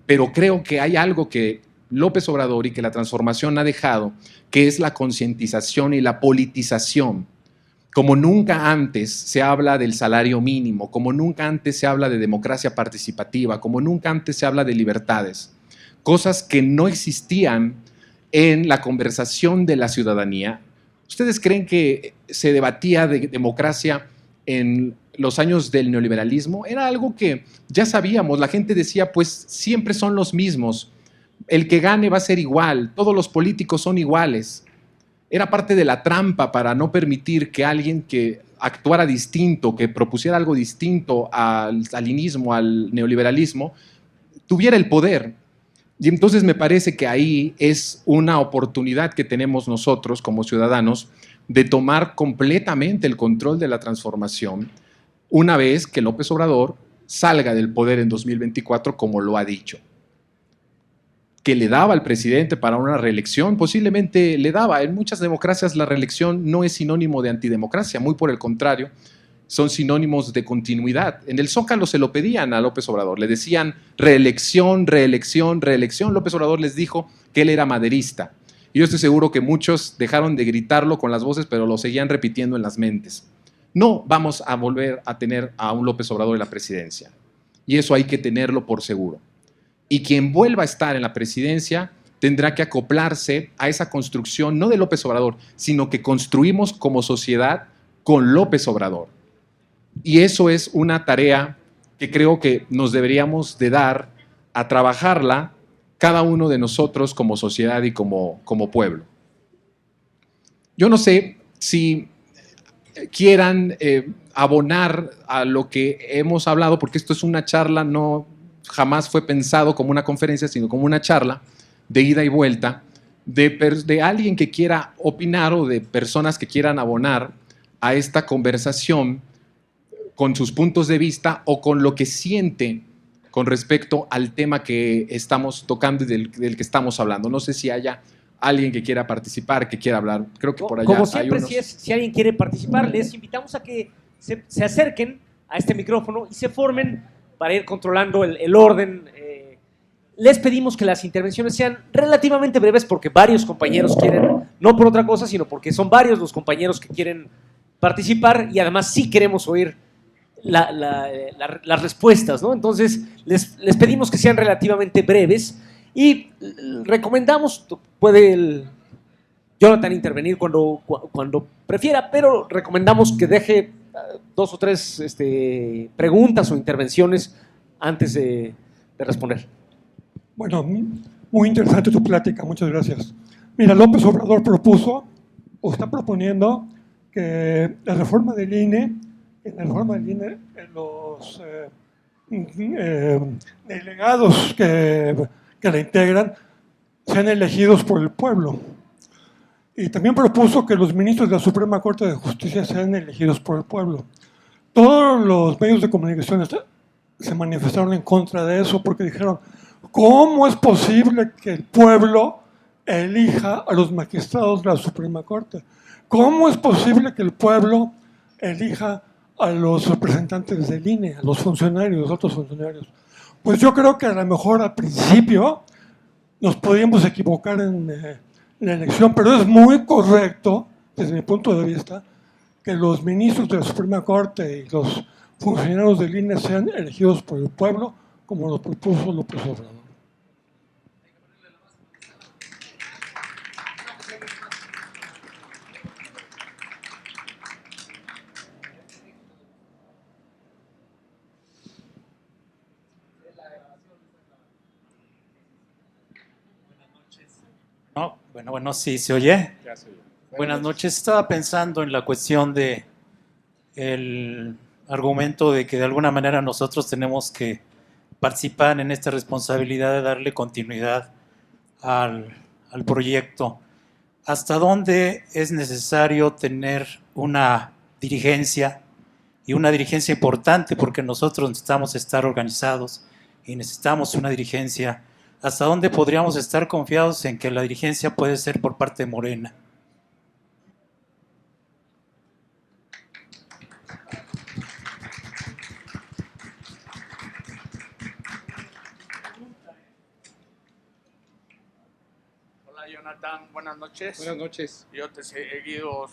Pero creo que hay algo que López Obrador y que la transformación ha dejado, que es la concientización y la politización. Como nunca antes se habla del salario mínimo, como nunca antes se habla de democracia participativa, como nunca antes se habla de libertades, cosas que no existían en la conversación de la ciudadanía. ¿Ustedes creen que se debatía de democracia en los años del neoliberalismo? Era algo que ya sabíamos, la gente decía, pues siempre son los mismos, el que gane va a ser igual, todos los políticos son iguales. Era parte de la trampa para no permitir que alguien que actuara distinto, que propusiera algo distinto al stalinismo, al neoliberalismo, tuviera el poder. Y entonces me parece que ahí es una oportunidad que tenemos nosotros como ciudadanos de tomar completamente el control de la transformación una vez que López Obrador salga del poder en 2024 como lo ha dicho. Que le daba al presidente para una reelección, posiblemente le daba. En muchas democracias la reelección no es sinónimo de antidemocracia, muy por el contrario, son sinónimos de continuidad. En el Zócalo se lo pedían a López Obrador, le decían reelección, reelección, reelección. López Obrador les dijo que él era maderista. Y yo estoy seguro que muchos dejaron de gritarlo con las voces, pero lo seguían repitiendo en las mentes. No vamos a volver a tener a un López Obrador en la presidencia. Y eso hay que tenerlo por seguro. Y quien vuelva a estar en la presidencia tendrá que acoplarse a esa construcción, no de López Obrador, sino que construimos como sociedad con López Obrador. Y eso es una tarea que creo que nos deberíamos de dar a trabajarla cada uno de nosotros como sociedad y como pueblo. Yo no sé si quieran abonar a lo que hemos hablado, porque esto es una charla, no jamás fue pensado como una conferencia, sino como una charla de ida y vuelta, de alguien que quiera opinar o de personas que quieran abonar a esta conversación con sus puntos de vista o con lo que siente con respecto al tema que estamos tocando y del que estamos hablando. No sé si haya alguien que quiera participar, que quiera hablar. Creo que por allá como siempre, hay unos. si alguien quiere participar, les invitamos a que se acerquen a este micrófono y se formen para ir controlando el orden. Les pedimos que las intervenciones sean relativamente breves porque varios compañeros quieren, no por otra cosa, sino porque son varios los compañeros que quieren participar y además sí queremos oír las respuestas, ¿no? Entonces, les pedimos que sean relativamente breves y recomendamos, puede el Jonathan intervenir cuando prefiera, pero recomendamos que deje 2 o 3 preguntas o intervenciones antes de responder. Bueno, muy interesante tu plática, muchas gracias. Mira, López Obrador propuso o está proponiendo que la reforma del INE, los delegados que la integran sean elegidos por el pueblo. Y también propuso que los ministros de la Suprema Corte de Justicia sean elegidos por el pueblo. Todos los medios de comunicación se manifestaron en contra de eso porque dijeron, ¿cómo es posible que el pueblo elija a los magistrados de la Suprema Corte? ¿Cómo es posible que el pueblo elija a los representantes del INE, a los funcionarios, los otros funcionarios? Pues yo creo que a lo mejor al principio nos podíamos equivocar en la elección, pero es muy correcto, desde mi punto de vista, que los ministros de la Suprema Corte y los funcionarios del INE sean elegidos por el pueblo, como lo propuso López Obrador. No, bueno, sí, ¿se oye? Buenas noches. Estaba pensando en la cuestión de el argumento de que de alguna manera nosotros tenemos que participar en esta responsabilidad de darle continuidad al proyecto. ¿Hasta dónde es necesario tener una dirigencia y una dirigencia importante, porque nosotros necesitamos estar organizados y necesitamos una dirigencia. ¿Hasta dónde podríamos estar confiados en que la dirigencia puede ser por parte de Morena? Jonathan, buenas noches. Buenas noches. Yo te he seguido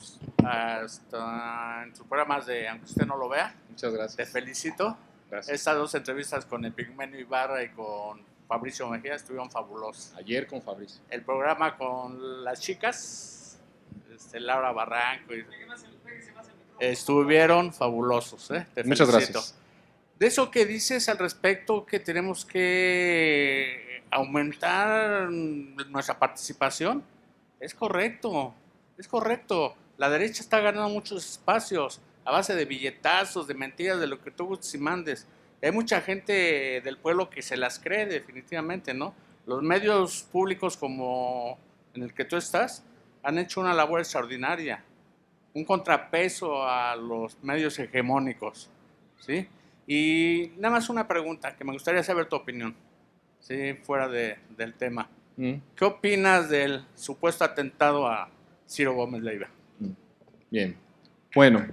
hasta en tus programas de Aunque usted no lo vea. Muchas Te gracias. felicito. Gracias. Estas dos entrevistas con Epigmenio Ibarra y con Fabricio Mejía estuvieron fabulosas. Ayer con Fabricio. El programa con las chicas, Laura Barranco, estuvieron fabulosos. Te Muchas felicito. gracias. De eso que dices al respecto, que tenemos que aumentar nuestra participación, es correcto, es correcto. La derecha está ganando muchos espacios a base de billetazos, de mentiras, de lo que tú gustes y mandes. Hay mucha gente del pueblo que se las cree definitivamente, ¿no? Los medios públicos como en el que tú estás han hecho una labor extraordinaria, un contrapeso a los medios hegemónicos, ¿sí? Y nada más una pregunta que me gustaría saber tu opinión, ¿sí? Fuera del tema. ¿Qué opinas del supuesto atentado a Ciro Gómez Leiva? Bien. Bueno.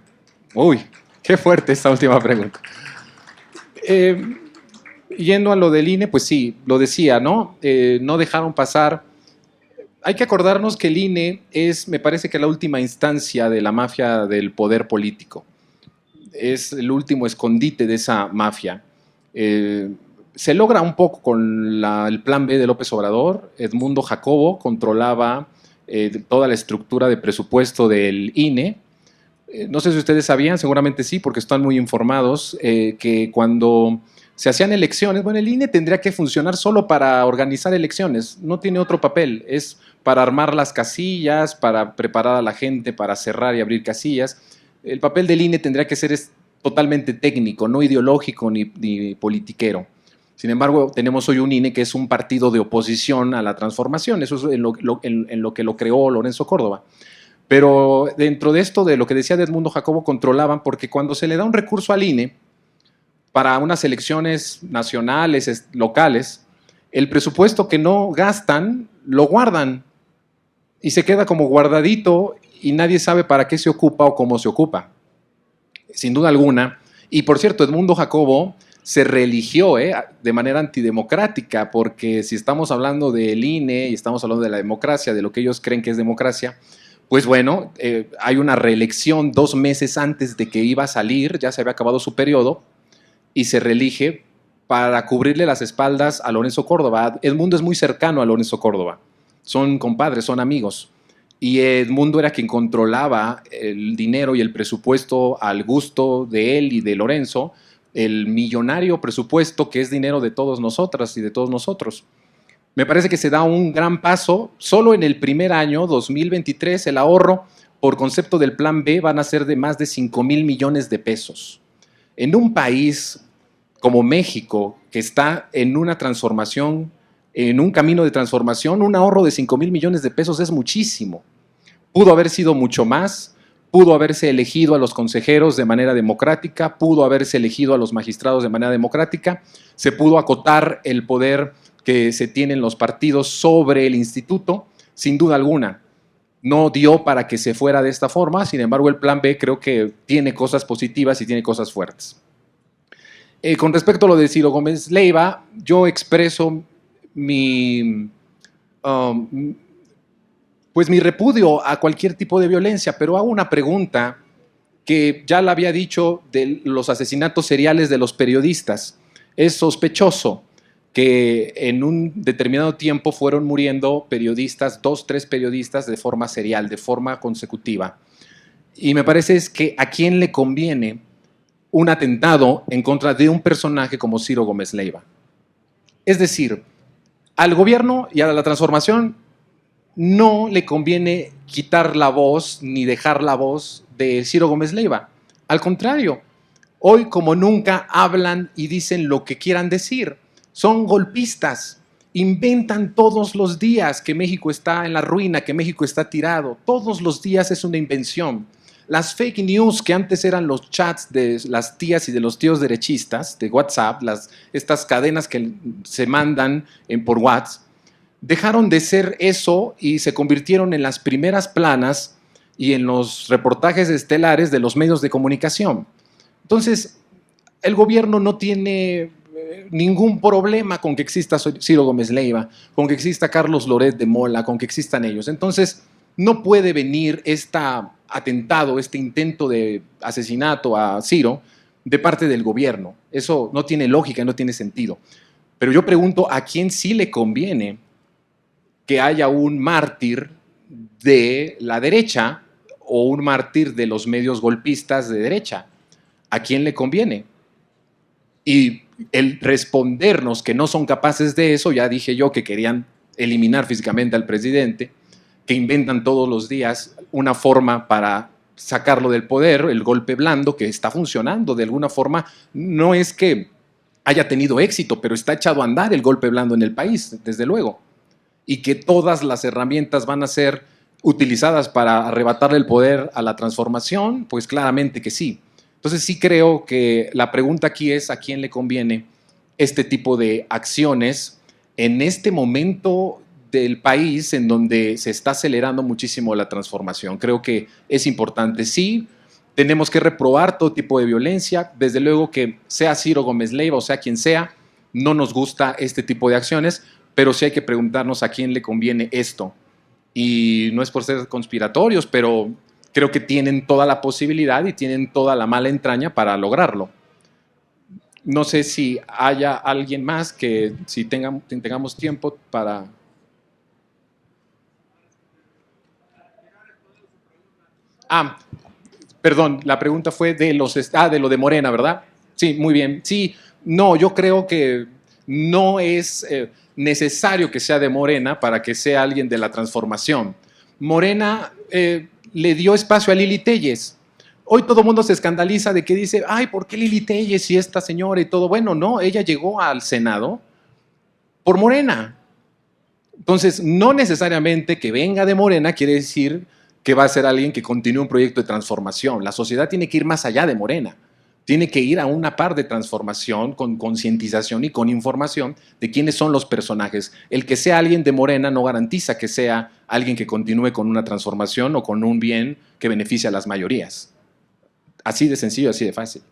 Uy, qué fuerte esta última pregunta. Yendo a lo del INE, pues sí, lo decía, ¿no? No dejaron pasar. Hay que acordarnos que el INE es, me parece que la última instancia de la mafia del poder político. Es el último escondite de esa mafia. Se logra un poco con el plan B de López Obrador. Edmundo Jacobo controlaba toda la estructura de presupuesto del INE. No sé si ustedes sabían, seguramente sí, porque están muy informados, que cuando se hacían elecciones, bueno, el INE tendría que funcionar solo para organizar elecciones, no tiene otro papel, es para armar las casillas, para preparar a la gente, para cerrar y abrir casillas. El papel del INE tendría que ser totalmente técnico, no ideológico ni politiquero. Sin embargo, tenemos hoy un INE que es un partido de oposición a la transformación, eso es en lo que lo creó Lorenzo Córdoba. Pero dentro de esto, de lo que decía de Edmundo Jacobo, controlaban, porque cuando se le da un recurso al INE para unas elecciones nacionales, locales, el presupuesto que no gastan, lo guardan y se queda como guardadito y nadie sabe para qué se ocupa o cómo se ocupa. Sin duda alguna. Y por cierto, Edmundo Jacobo se reeligió de manera antidemocrática, porque si estamos hablando del INE y estamos hablando de la democracia, de lo que ellos creen que es democracia, pues bueno, hay una reelección 2 meses antes de que iba a salir, ya se había acabado su periodo, y se reelige para cubrirle las espaldas a Lorenzo Córdoba. Edmundo es muy cercano a Lorenzo Córdoba, son compadres, son amigos, y Edmundo era quien controlaba el dinero y el presupuesto al gusto de él y de Lorenzo, el millonario presupuesto que es dinero de todos nosotras y de todos nosotros. Me parece que se da un gran paso. Solo en el primer año, 2023, el ahorro por concepto del Plan B van a ser de más de 5,000 millones de pesos. En un país como México, que está en una transformación, en un camino de transformación, un ahorro de 5,000 millones de pesos es muchísimo. Pudo haber sido mucho más, pudo haberse elegido a los consejeros de manera democrática, pudo haberse elegido a los magistrados de manera democrática, se pudo acotar el poder que se tienen los partidos sobre el instituto, sin duda alguna. No dio para que se fuera de esta forma, sin embargo el plan B creo que tiene cosas positivas y tiene cosas fuertes. Con respecto a lo de Ciro Gómez Leiva, yo expreso mi repudio a cualquier tipo de violencia, pero hago una pregunta que ya la había dicho de los asesinatos seriales de los periodistas. Es sospechoso que en un determinado tiempo fueron muriendo periodistas, 2, 3 periodistas de forma serial, de forma consecutiva. Y me parece es que a quién le conviene un atentado en contra de un personaje como Ciro Gómez Leiva. Es decir, al gobierno y a la transformación no le conviene quitar la voz ni dejar la voz de Ciro Gómez Leiva. Al contrario, hoy como nunca hablan y dicen lo que quieran decir. Son golpistas, inventan todos los días que México está en la ruina, que México está tirado. Todos los días es una invención. las fake news que antes eran los chats de las tías y de los tíos derechistas de WhatsApp, estas cadenas que se mandan por WhatsApp, dejaron de ser eso y se convirtieron en las primeras planas y en los reportajes estelares de los medios de comunicación. Entonces, el gobierno no tiene ningún problema con que exista Ciro Gómez Leiva, con que exista Carlos Loret de Mola, con que existan ellos. Entonces, no puede venir este atentado, este intento de asesinato a Ciro de parte del gobierno. Eso no tiene lógica, no tiene sentido. Pero yo pregunto, ¿a quién sí le conviene que haya un mártir de la derecha o un mártir de los medios golpistas de derecha? ¿A quién le conviene? Y el respondernos que no son capaces de eso, ya dije yo que querían eliminar físicamente al presidente, que inventan todos los días una forma para sacarlo del poder, el golpe blando, que está funcionando de alguna forma. No es que haya tenido éxito, pero está echado a andar el golpe blando en el país, desde luego. Y que todas las herramientas van a ser utilizadas para arrebatarle el poder a la transformación, pues claramente que sí. Entonces sí creo que la pregunta aquí es a quién le conviene este tipo de acciones en este momento del país en donde se está acelerando muchísimo la transformación. Creo que es importante. Sí, tenemos que reprobar todo tipo de violencia. Desde luego que sea Ciro Gómez Leiva o sea quien sea, no nos gusta este tipo de acciones, pero sí hay que preguntarnos a quién le conviene esto. Y no es por ser conspiratorios, pero creo que tienen toda la posibilidad y tienen toda la mala entraña para lograrlo. No sé si haya alguien más que, si tengamos tiempo para... Perdón, la pregunta fue de lo de Morena, ¿verdad? Sí, muy bien. Sí, no, yo creo que no es necesario que sea de Morena para que sea alguien de la transformación. Morena le dio espacio a Lili Téllez. Hoy todo el mundo se escandaliza de que dice, ay, ¿por qué Lili Téllez y esta señora y todo? Bueno, no, ella llegó al Senado por Morena. Entonces, no necesariamente que venga de Morena quiere decir que va a ser alguien que continúe un proyecto de transformación. La sociedad tiene que ir más allá de Morena. Tiene que ir a una par de transformación con concientización y con información de quiénes son los personajes. El que sea alguien de Morena no garantiza que sea alguien que continúe con una transformación o con un bien que beneficie a las mayorías. Así de sencillo, así de fácil.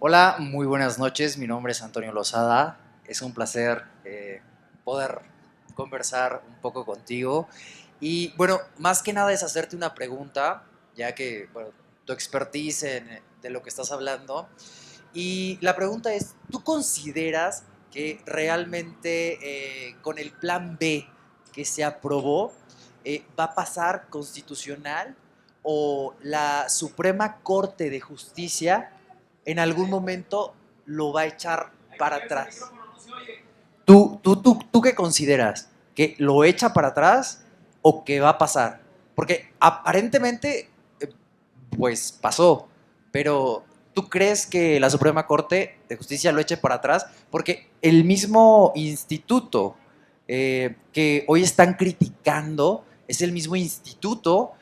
Hola, muy buenas noches. Mi nombre es Antonio Lozada. Es un placer poder conversar un poco contigo. Y bueno, más que nada es hacerte una pregunta, ya que bueno, tu expertise de lo que estás hablando. Y la pregunta es, ¿tú consideras que realmente con el plan B que se aprobó va a pasar constitucional o la Suprema Corte de Justicia en algún momento lo va a echar para atrás? ¿Tú qué consideras? ¿Que lo echa para atrás o que va a pasar? Porque aparentemente, pues pasó, pero ¿tú crees que la Suprema Corte de Justicia lo eche para atrás? Porque el mismo instituto que hoy están criticando es el mismo instituto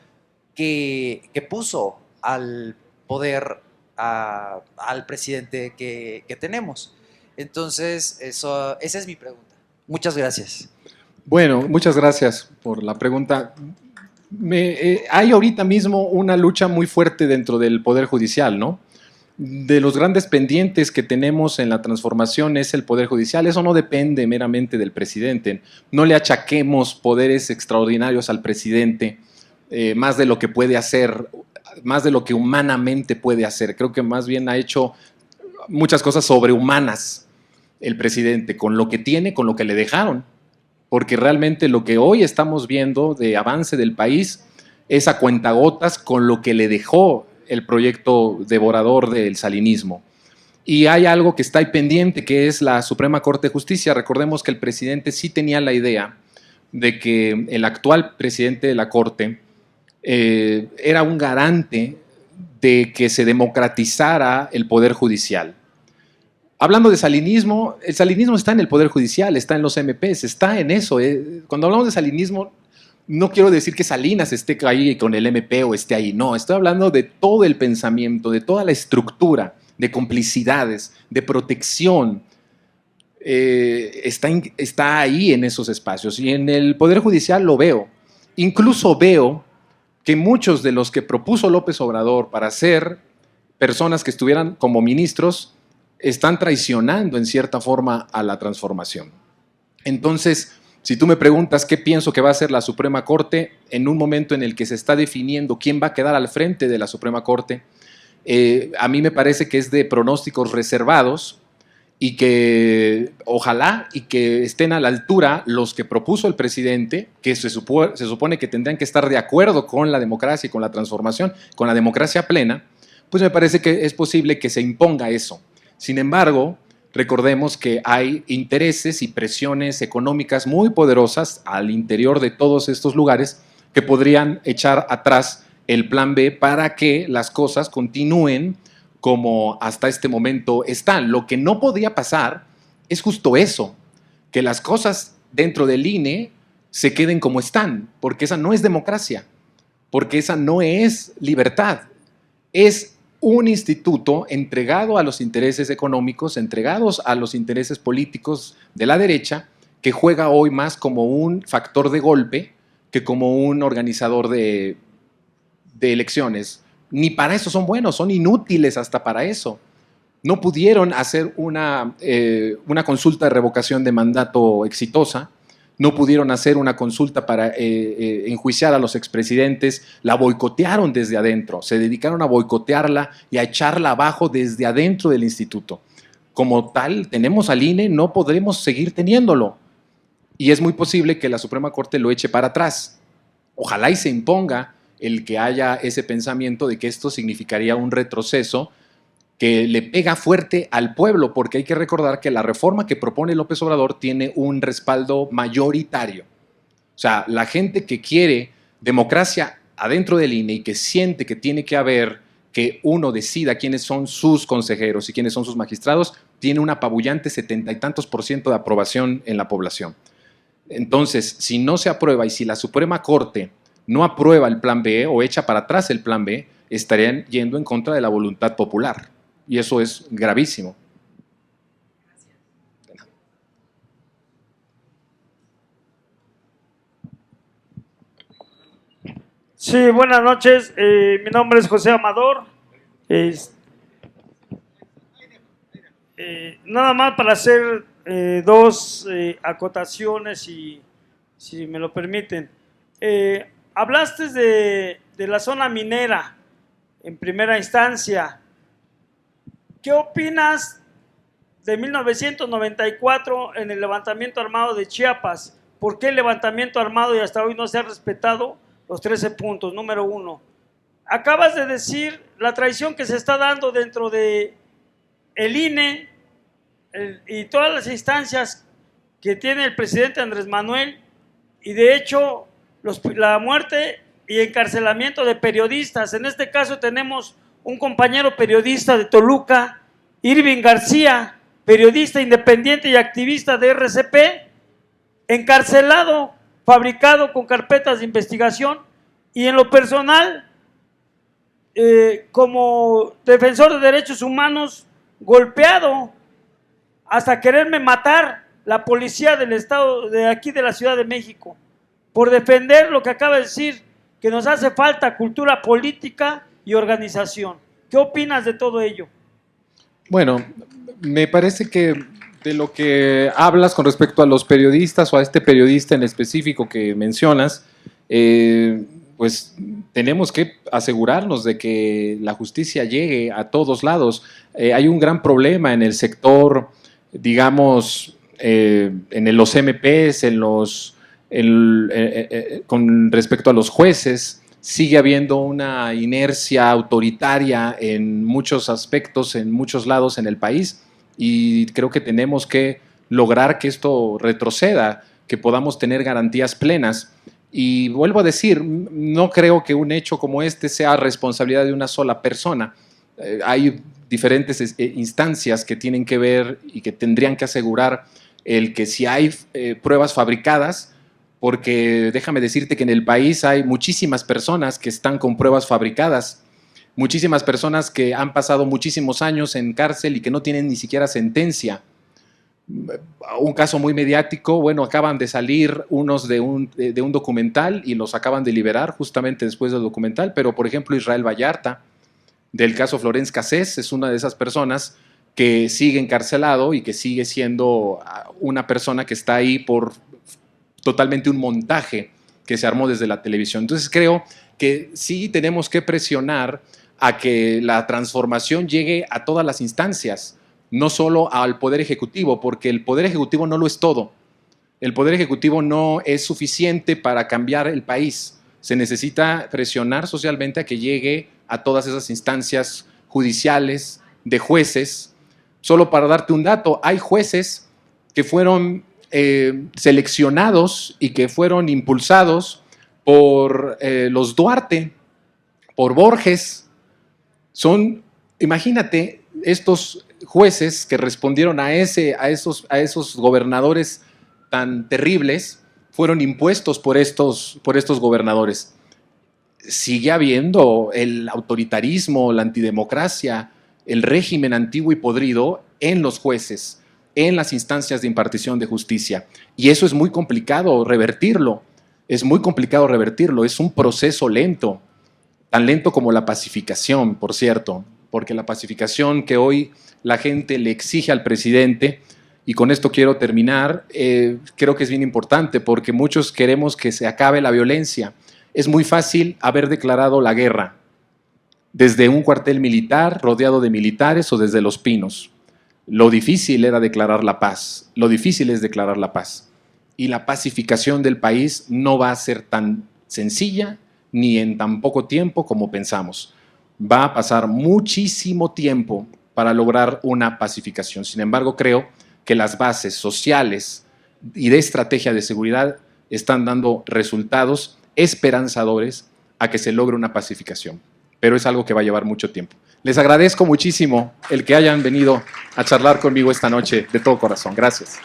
que puso al poder al presidente que tenemos. Entonces, esa es mi pregunta. Muchas gracias. Bueno, muchas gracias por la pregunta. Hay ahorita mismo una lucha muy fuerte dentro del Poder Judicial, ¿no? De los grandes pendientes que tenemos en la transformación es el Poder Judicial. Eso no depende meramente del presidente. No le achaquemos poderes extraordinarios al presidente, más de lo que puede hacer, más de lo que humanamente puede hacer. Creo que más bien ha hecho muchas cosas sobrehumanas el presidente, con lo que tiene, con lo que le dejaron. Porque realmente lo que hoy estamos viendo de avance del país es a cuentagotas con lo que le dejó el proyecto devorador del salinismo. Y hay algo que está ahí pendiente, que es la Suprema Corte de Justicia. Recordemos que el presidente sí tenía la idea de que el actual presidente de la Corte era un garante de que se democratizara el Poder Judicial. Hablando de salinismo, el salinismo está en el Poder Judicial, está en los MPs, está en eso. Cuando hablamos de salinismo, no quiero decir que Salinas esté ahí con el MP o esté ahí, no, estoy hablando de todo el pensamiento, de toda la estructura, de complicidades, de protección. Está ahí en esos espacios y en el Poder Judicial lo veo. Incluso veo que muchos de los que propuso López Obrador para ser personas que estuvieran como ministros están traicionando en cierta forma a la transformación. Entonces, si tú me preguntas qué pienso que va a hacer la Suprema Corte en un momento en el que se está definiendo quién va a quedar al frente de la Suprema Corte, a mí me parece que es de pronósticos reservados y que ojalá y que estén a la altura los que propuso el presidente, que se supone que tendrían que estar de acuerdo con la democracia y con la transformación, con la democracia plena, pues me parece que es posible que se imponga eso. Sin embargo, recordemos que hay intereses y presiones económicas muy poderosas al interior de todos estos lugares que podrían echar atrás el plan B para que las cosas continúen como hasta este momento están. Lo que no podía pasar es justo eso, que las cosas dentro del INE se queden como están, porque esa no es democracia, porque esa no es libertad, es un instituto entregado a los intereses económicos, entregados a los intereses políticos de la derecha, que juega hoy más como un factor de golpe que como un organizador de elecciones. Ni para eso son buenos, son inútiles hasta para eso. No pudieron hacer una consulta de revocación de mandato exitosa, no pudieron hacer una consulta para enjuiciar a los expresidentes, la boicotearon desde adentro, se dedicaron a boicotearla y a echarla abajo desde adentro del instituto. Como tal, tenemos al INE, no podremos seguir teniéndolo. Y es muy posible que la Suprema Corte lo eche para atrás. Ojalá y se imponga el que haya ese pensamiento de que esto significaría un retroceso que le pega fuerte al pueblo, porque hay que recordar que la reforma que propone López Obrador tiene un respaldo mayoritario. O sea, la gente que quiere democracia adentro del INE y que siente que tiene que haber que uno decida quiénes son sus consejeros y quiénes son sus magistrados, tiene un apabullante 70 y tantos % de aprobación en la población. Entonces, si no se aprueba y si la Suprema Corte no aprueba el plan B o echa para atrás el plan B, estarían yendo en contra de la voluntad popular. Y eso es gravísimo. Sí, buenas noches. Mi nombre es José Amador. Nada más para hacer dos acotaciones, si me lo permiten. Hablaste de la zona minera en primera instancia. ¿Qué opinas de 1994 en el levantamiento armado de Chiapas? ¿Por qué el levantamiento armado y hasta hoy no se ha respetado los 13 puntos? Número uno. Acabas de decir la traición que se está dando dentro de el INE y todas las instancias que tiene el presidente Andrés Manuel, y de hecho la muerte y encarcelamiento de periodistas. En este caso tenemos un compañero periodista de Toluca, Irving García, periodista independiente y activista de RCP, encarcelado, fabricado con carpetas de investigación, y en lo personal, como defensor de derechos humanos, golpeado hasta quererme matar la policía del estado de aquí de la Ciudad de México, por defender lo que acaba de decir, que nos hace falta cultura política y organización. ¿Qué opinas de todo ello? Bueno, me parece que de lo que hablas con respecto a los periodistas o a este periodista en específico que mencionas, pues tenemos que asegurarnos de que la justicia llegue a todos lados. Hay un gran problema en el sector, digamos, en los MPs, con respecto a los jueces. Sigue habiendo una inercia autoritaria en muchos aspectos, en muchos lados en el país, y creo que tenemos que lograr que esto retroceda, que podamos tener garantías plenas. Y vuelvo a decir, no creo que un hecho como este sea responsabilidad de una sola persona. Hay diferentes instancias que tienen que ver y que tendrían que asegurar el que si hay pruebas fabricadas, porque déjame decirte que en el país hay muchísimas personas que están con pruebas fabricadas, muchísimas personas que han pasado muchísimos años en cárcel y que no tienen ni siquiera sentencia. Un caso muy mediático, bueno, acaban de salir unos de un documental y los acaban de liberar justamente después del documental, pero por ejemplo Israel Vallarta, del caso Florence Cassés, es una de esas personas que sigue encarcelado y que sigue siendo una persona que está ahí por totalmente un montaje que se armó desde la televisión. Entonces creo que sí tenemos que presionar a que la transformación llegue a todas las instancias, no solo al Poder Ejecutivo, porque el Poder Ejecutivo no lo es todo. El Poder Ejecutivo no es suficiente para cambiar el país. Se necesita presionar socialmente a que llegue a todas esas instancias judiciales, de jueces. Solo para darte un dato, hay jueces que fueron seleccionados y que fueron impulsados por los Duarte, por Borges. Imagínate, estos jueces que respondieron a esos gobernadores tan terribles, fueron impuestos por estos gobernadores. Sigue habiendo el autoritarismo, la antidemocracia, el régimen antiguo y podrido en los jueces, en las instancias de impartición de justicia. Y eso es muy complicado revertirlo. Es muy complicado revertirlo. Es un proceso lento, tan lento como la pacificación, por cierto, porque la pacificación que hoy la gente le exige al presidente, y con esto quiero terminar, creo que es bien importante porque muchos queremos que se acabe la violencia. Es muy fácil haber declarado la guerra desde un cuartel militar rodeado de militares o desde Los Pinos. Lo difícil era declarar la paz, lo difícil es declarar la paz. Y la pacificación del país no va a ser tan sencilla ni en tan poco tiempo como pensamos. Va a pasar muchísimo tiempo para lograr una pacificación. Sin embargo, creo que las bases sociales y de estrategia de seguridad están dando resultados esperanzadores a que se logre una pacificación. Pero es algo que va a llevar mucho tiempo. Les agradezco muchísimo el que hayan venido a charlar conmigo esta noche de todo corazón. Gracias.